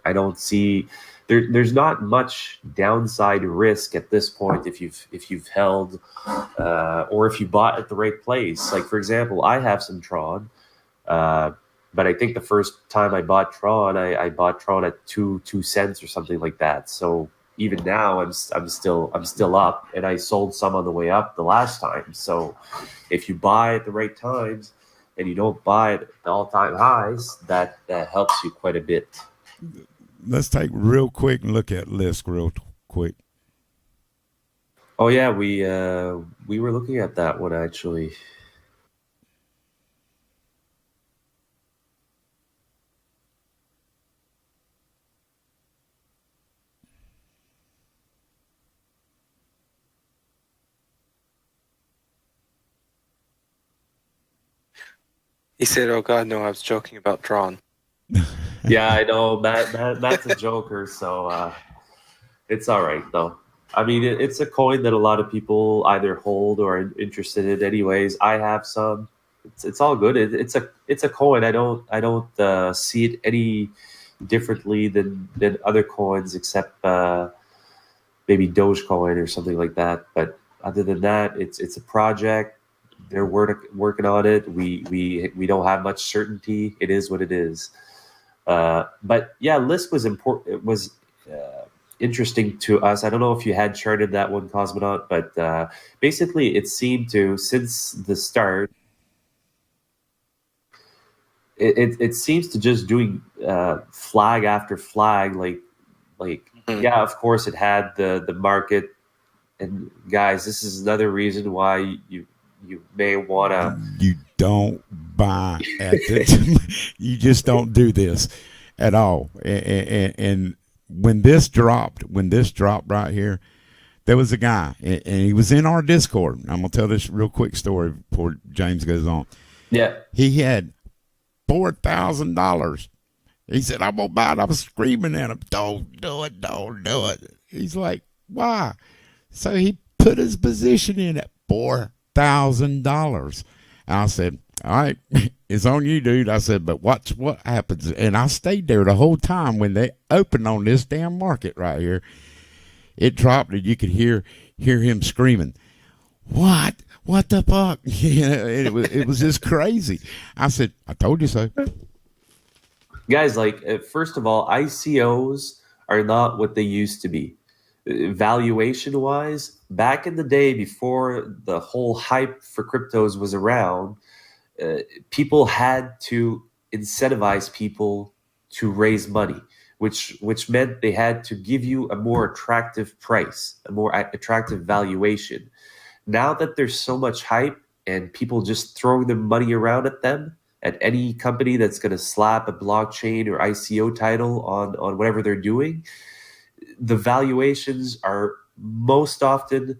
I don't see there's not much downside risk at this point if you've held or if you bought at the right place. Like for example, I have some Tron, but I think the first time I bought Tron, I bought Tron at two cents or something like that. So even now, I'm still up, and I sold some on the way up the last time. So if you buy at the right times and you don't buy at the all-time highs, that helps you quite a bit. Let's take real quick and look at Lisk real quick. Oh yeah, we were looking at that one actually. He said, "Oh God, no, I was joking about Tron." Yeah, I know. Matt's a joker, so it's all right though. I mean, it's a coin that a lot of people either hold or are interested in. Anyways, I have some. It's all good. It's a coin. I don't see it any differently than other coins, except maybe Dogecoin or something like that. But other than that, it's a project. They're working on it. We don't have much certainty. It is what it is. But yeah, Lisk was important. It was interesting to us. I don't know if you had charted that one, Cosmonaut, but basically it seemed to, since the start, it seems to just doing flag after flag. Yeah, of course it had the market. And guys, this is another reason why you may want to. You don't buy at the. You just don't do this at all. And when this dropped right here, there was a guy, and he was in our Discord. I'm gonna tell this real quick story before James goes on. Yeah, he had $4,000. He said, "I'm gonna buy it." I was screaming at him, "Don't do it! Don't do it!" He's like, "Why?" So he put his position in at $4,000. And I said, "All right, it's on you, dude." I said, "But watch what happens." And I stayed there the whole time when they opened on this damn market right here. It dropped, and you could hear him screaming, "What? What the fuck?" it was just crazy. I said, "I told you so." Guys, first of all, ICOs are not what they used to be. Valuation wise, back in the day before the whole hype for cryptos was around, people had to incentivize people to raise money, which meant they had to give you a more attractive price, a more attractive valuation. Now that there's so much hype and people just throwing their money around at them, at any company that's going to slap a blockchain or ICO title on whatever they're doing, the valuations are most often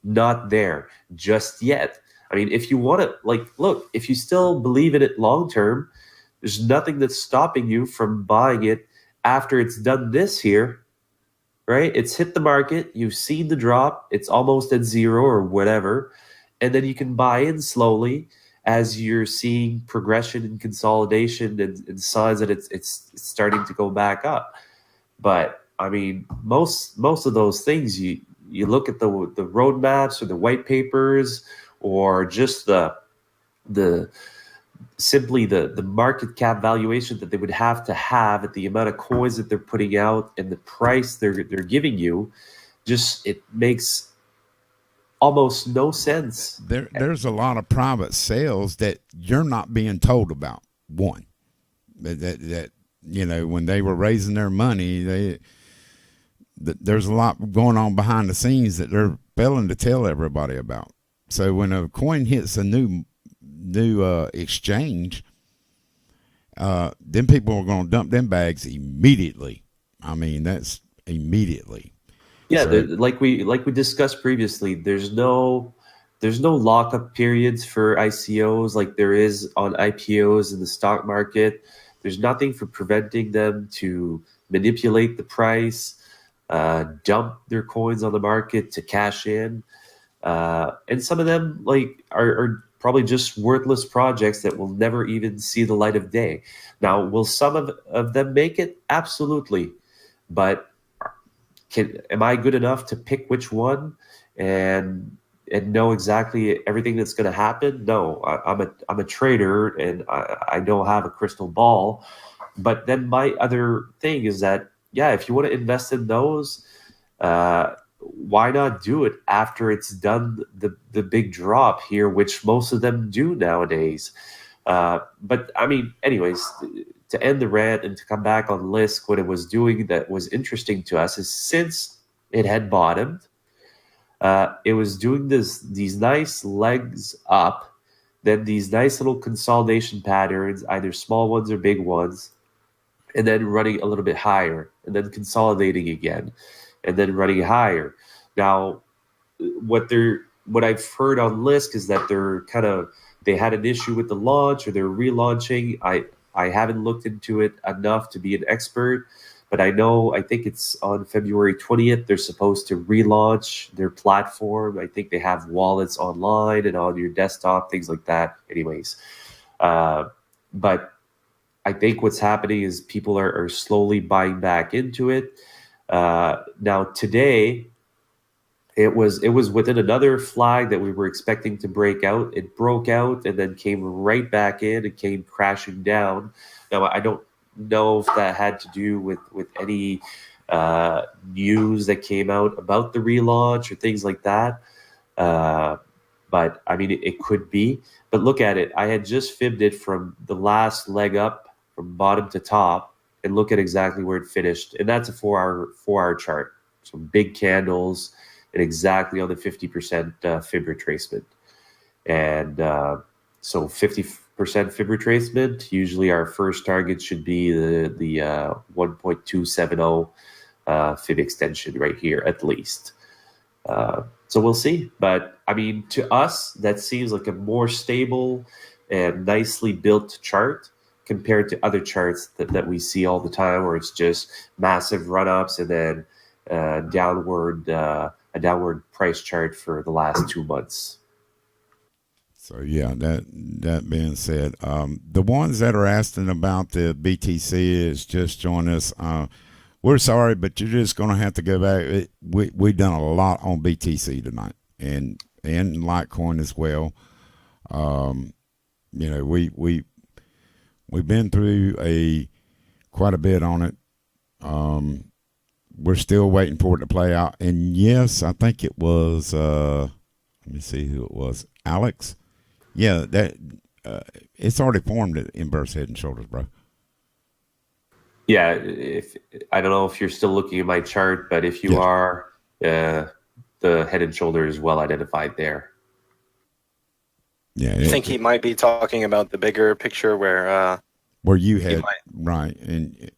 not there just yet. I mean, if you want to, look, if you still believe in it long term, there's nothing that's stopping you from buying it after it's done this here, right? It's hit the market, you've seen the drop, it's almost at zero or whatever, and then you can buy in slowly as you're seeing progression and consolidation and signs that it's starting to go back up. But I mean, most of those things, you look at the roadmaps or the white papers or just the simply the market cap valuation that they would have to have at the amount of coins that they're putting out and the price they're giving you, just it makes almost no sense. There's a lot of private sales that you're not being told about. One, that when they were raising their money, there's a lot going on behind the scenes that they're failing to tell everybody about. So when a coin hits a new exchange, then people are going to dump them bags immediately. I mean, that's immediately. Yeah, like we discussed previously, there's no lockup periods for ICOs like there is on IPOs in the stock market. There's nothing for preventing them to manipulate the price. dump their coins on the market to cash in. And some of them are probably just worthless projects that will never even see the light of day. Now, will some of them make it? Absolutely. But am I good enough to pick which one and know exactly everything that's going to happen? No, I'm a trader, and I don't have a crystal ball. But then my other thing is that, yeah, if you want to invest in those, why not do it after it's done the big drop here, which most of them do nowadays? But I mean, anyways, to end the rant and to come back on Lisk, what it was doing that was interesting to us is, since it had bottomed, it was doing these nice legs up, then these nice little consolidation patterns, either small ones or big ones, and then running a little bit higher, and then consolidating again, and then running higher. Now, what I've heard on Lisk is that they had an issue with the launch, or they're relaunching. I haven't looked into it enough to be an expert, but I think it's on February 20th, they're supposed to relaunch their platform. I think they have wallets online and on your desktop, things like that. Anyways, but I think what's happening is people are slowly buying back into it. Now today, it was within another flag that we were expecting to break out. It broke out and then came right back in and came crashing down. Now, I don't know if that had to do with any news that came out about the relaunch or things like that. But I mean, it could be. But look at it. I had just fibbed it from the last leg up from bottom to top, and look at exactly where it finished. And that's a 4-hour chart. So big candles, and exactly on the 50% fib retracement. And so 50% fib retracement, usually our first target should be the 1.270 fib extension right here, at least. So we'll see. But I mean, to us, that seems like a more stable and nicely built chart compared to other charts that we see all the time, where it's just massive run-ups and then a downward price chart for the last 2 months. So yeah, that being said, the ones that are asking about the BTC is just join us. We're sorry, but you're just going to have to go back. We've done a lot on BTC tonight, and Litecoin as well. You know, we've been through quite a bit on it. We're still waiting for it to play out. And yes, I think it was, let me see who it was. Alex? Yeah, that it's already formed at inverse head and shoulders, bro. Yeah, I don't know if you're still looking at my chart, but if you are, the head and shoulder is well identified there. Yeah, I think he might be talking about the bigger picture where you had, right, and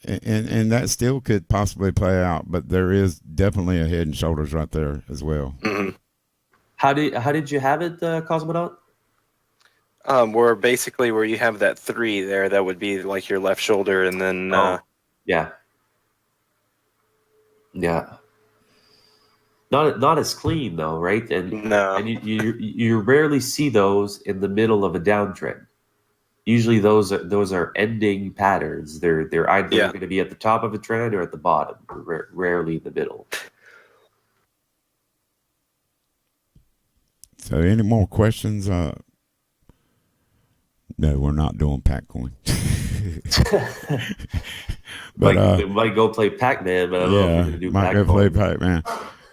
that still could possibly play out, but there is definitely a head and shoulders right there as well. Mm-hmm. How did you have it, Cosmonaut? Where you have that 3 there, that would be like your left shoulder, and then yeah. Not as clean though, right? And no, and you rarely see those in the middle of a downtrend. Usually those are ending patterns. They're either going to be at the top of a trend or at the bottom, rarely in the middle. So any more questions? No, we're not doing Pac-Coin. But might go play Pac-Man, but I don't know if we're going to do might Pac-Coin. go play Pac-Man.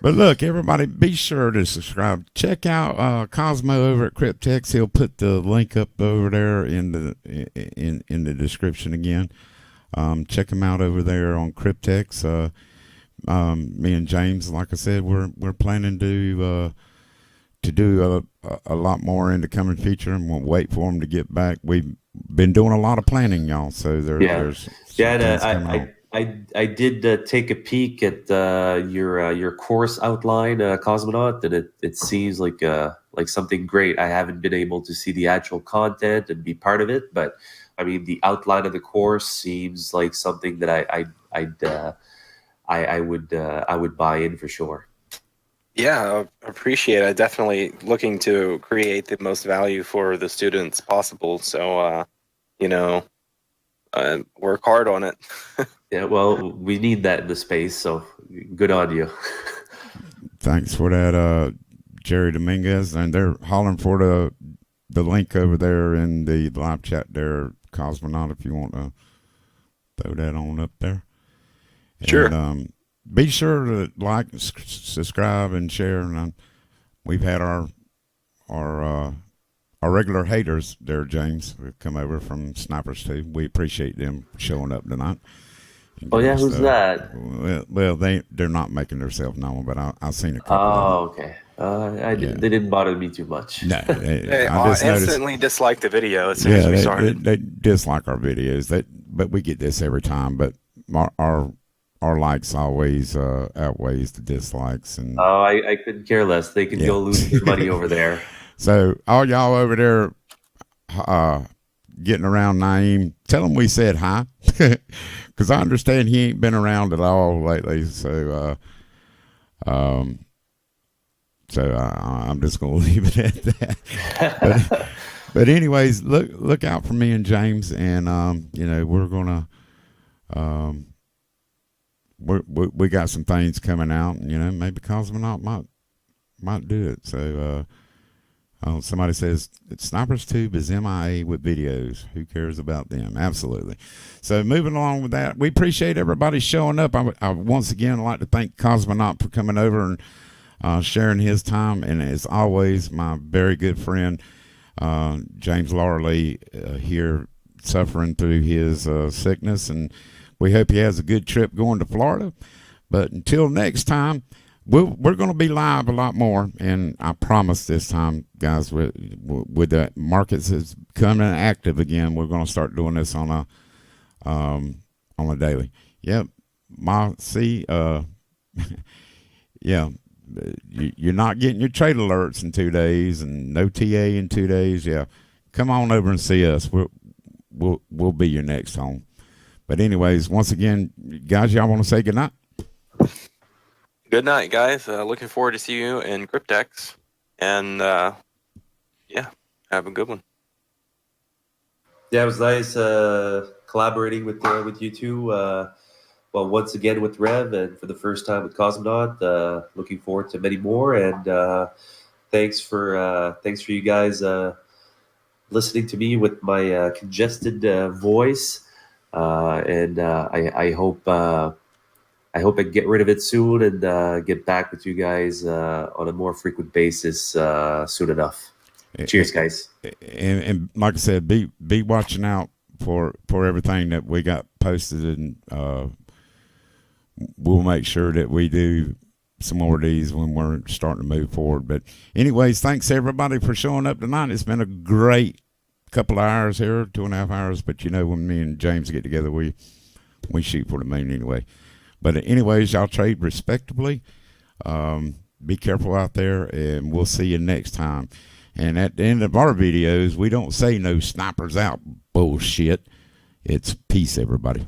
But look, everybody, be sure to subscribe. Check out Cosmo over at Cryptex. He'll put the link up over there in the description again. Check him out over there on Cryptex. Me and James, like I said, we're planning to do a lot more in the coming future, and we'll wait for him to get back. We've been doing a lot of planning, y'all. So there's I did take a peek at your course outline, Cosmonaut, and it seems like something great. I haven't been able to see the actual content and be part of it, but I mean the outline of the course seems like something that I would buy in for sure. Yeah, I appreciate it. Definitely looking to create the most value for the students possible. So, work hard on it. Yeah, well, we need that in the space, so good on you. Thanks for that, Jerry Dominguez. And they're hollering for the link over there in the live chat there, Cosmonaut, if you want to throw that on up there. Sure. And be sure to like, subscribe, and share. And we've had our regular haters there, James, who come over from Snipers too. We appreciate them showing up tonight. Oh yeah, who's that? Well, they're not making themselves known, but I've seen a couple. Oh, okay. They didn't bother me too much. No, They I just instantly disliked the video as soon as we started. They dislike our videos. But we get this every time. But our likes always outweighs the dislikes. And Oh, I couldn't care less. They can go lose their money over there. so all y'all over there getting around Naeem, tell him we said hi, because I understand he ain't been around at all lately. So I'm just gonna leave it at that. But anyways, look out for me and James, and we're gonna we got some things coming out, and maybe Cosmonaut might do it. So somebody says Snipers Tube is MIA with videos. Who cares about them? Absolutely. So moving along with that, we appreciate everybody showing up. I once again like to thank Cosmonaut for coming over and sharing his time, and as always, my very good friend James Larley here suffering through his sickness, and we hope he has a good trip going to Florida. But until next time, we're going to be live a lot more, and I promise this time, guys, with the markets is coming active again, we're going to start doing this on a daily. Yep, yeah. You're not getting your trade alerts in 2 days, and no TA in 2 days. Yeah, come on over and see us. We'll be your next home. But anyways, once again, guys, y'all want to say goodnight? Good night, guys. Looking forward to see you in Cryptex, and have a good one. Yeah, it was nice collaborating with you two. Well, once again with Rev, and for the first time with Cosmonaut. Looking forward to many more, and thanks for you guys listening to me with my congested voice. And I hope I can get rid of it soon and get back with you guys on a more frequent basis soon enough. Cheers, guys. And like I said, be watching out for everything that we got posted, and we'll make sure that we do some more of these when we're starting to move forward. But anyways, thanks everybody for showing up tonight. It's been a great couple of hours here, 2.5 hours. But when me and James get together, we shoot for the moon anyway. But anyways, y'all trade respectably. Be careful out there, and we'll see you next time. And at the end of our videos, we don't say no snipers out bullshit. It's peace, everybody.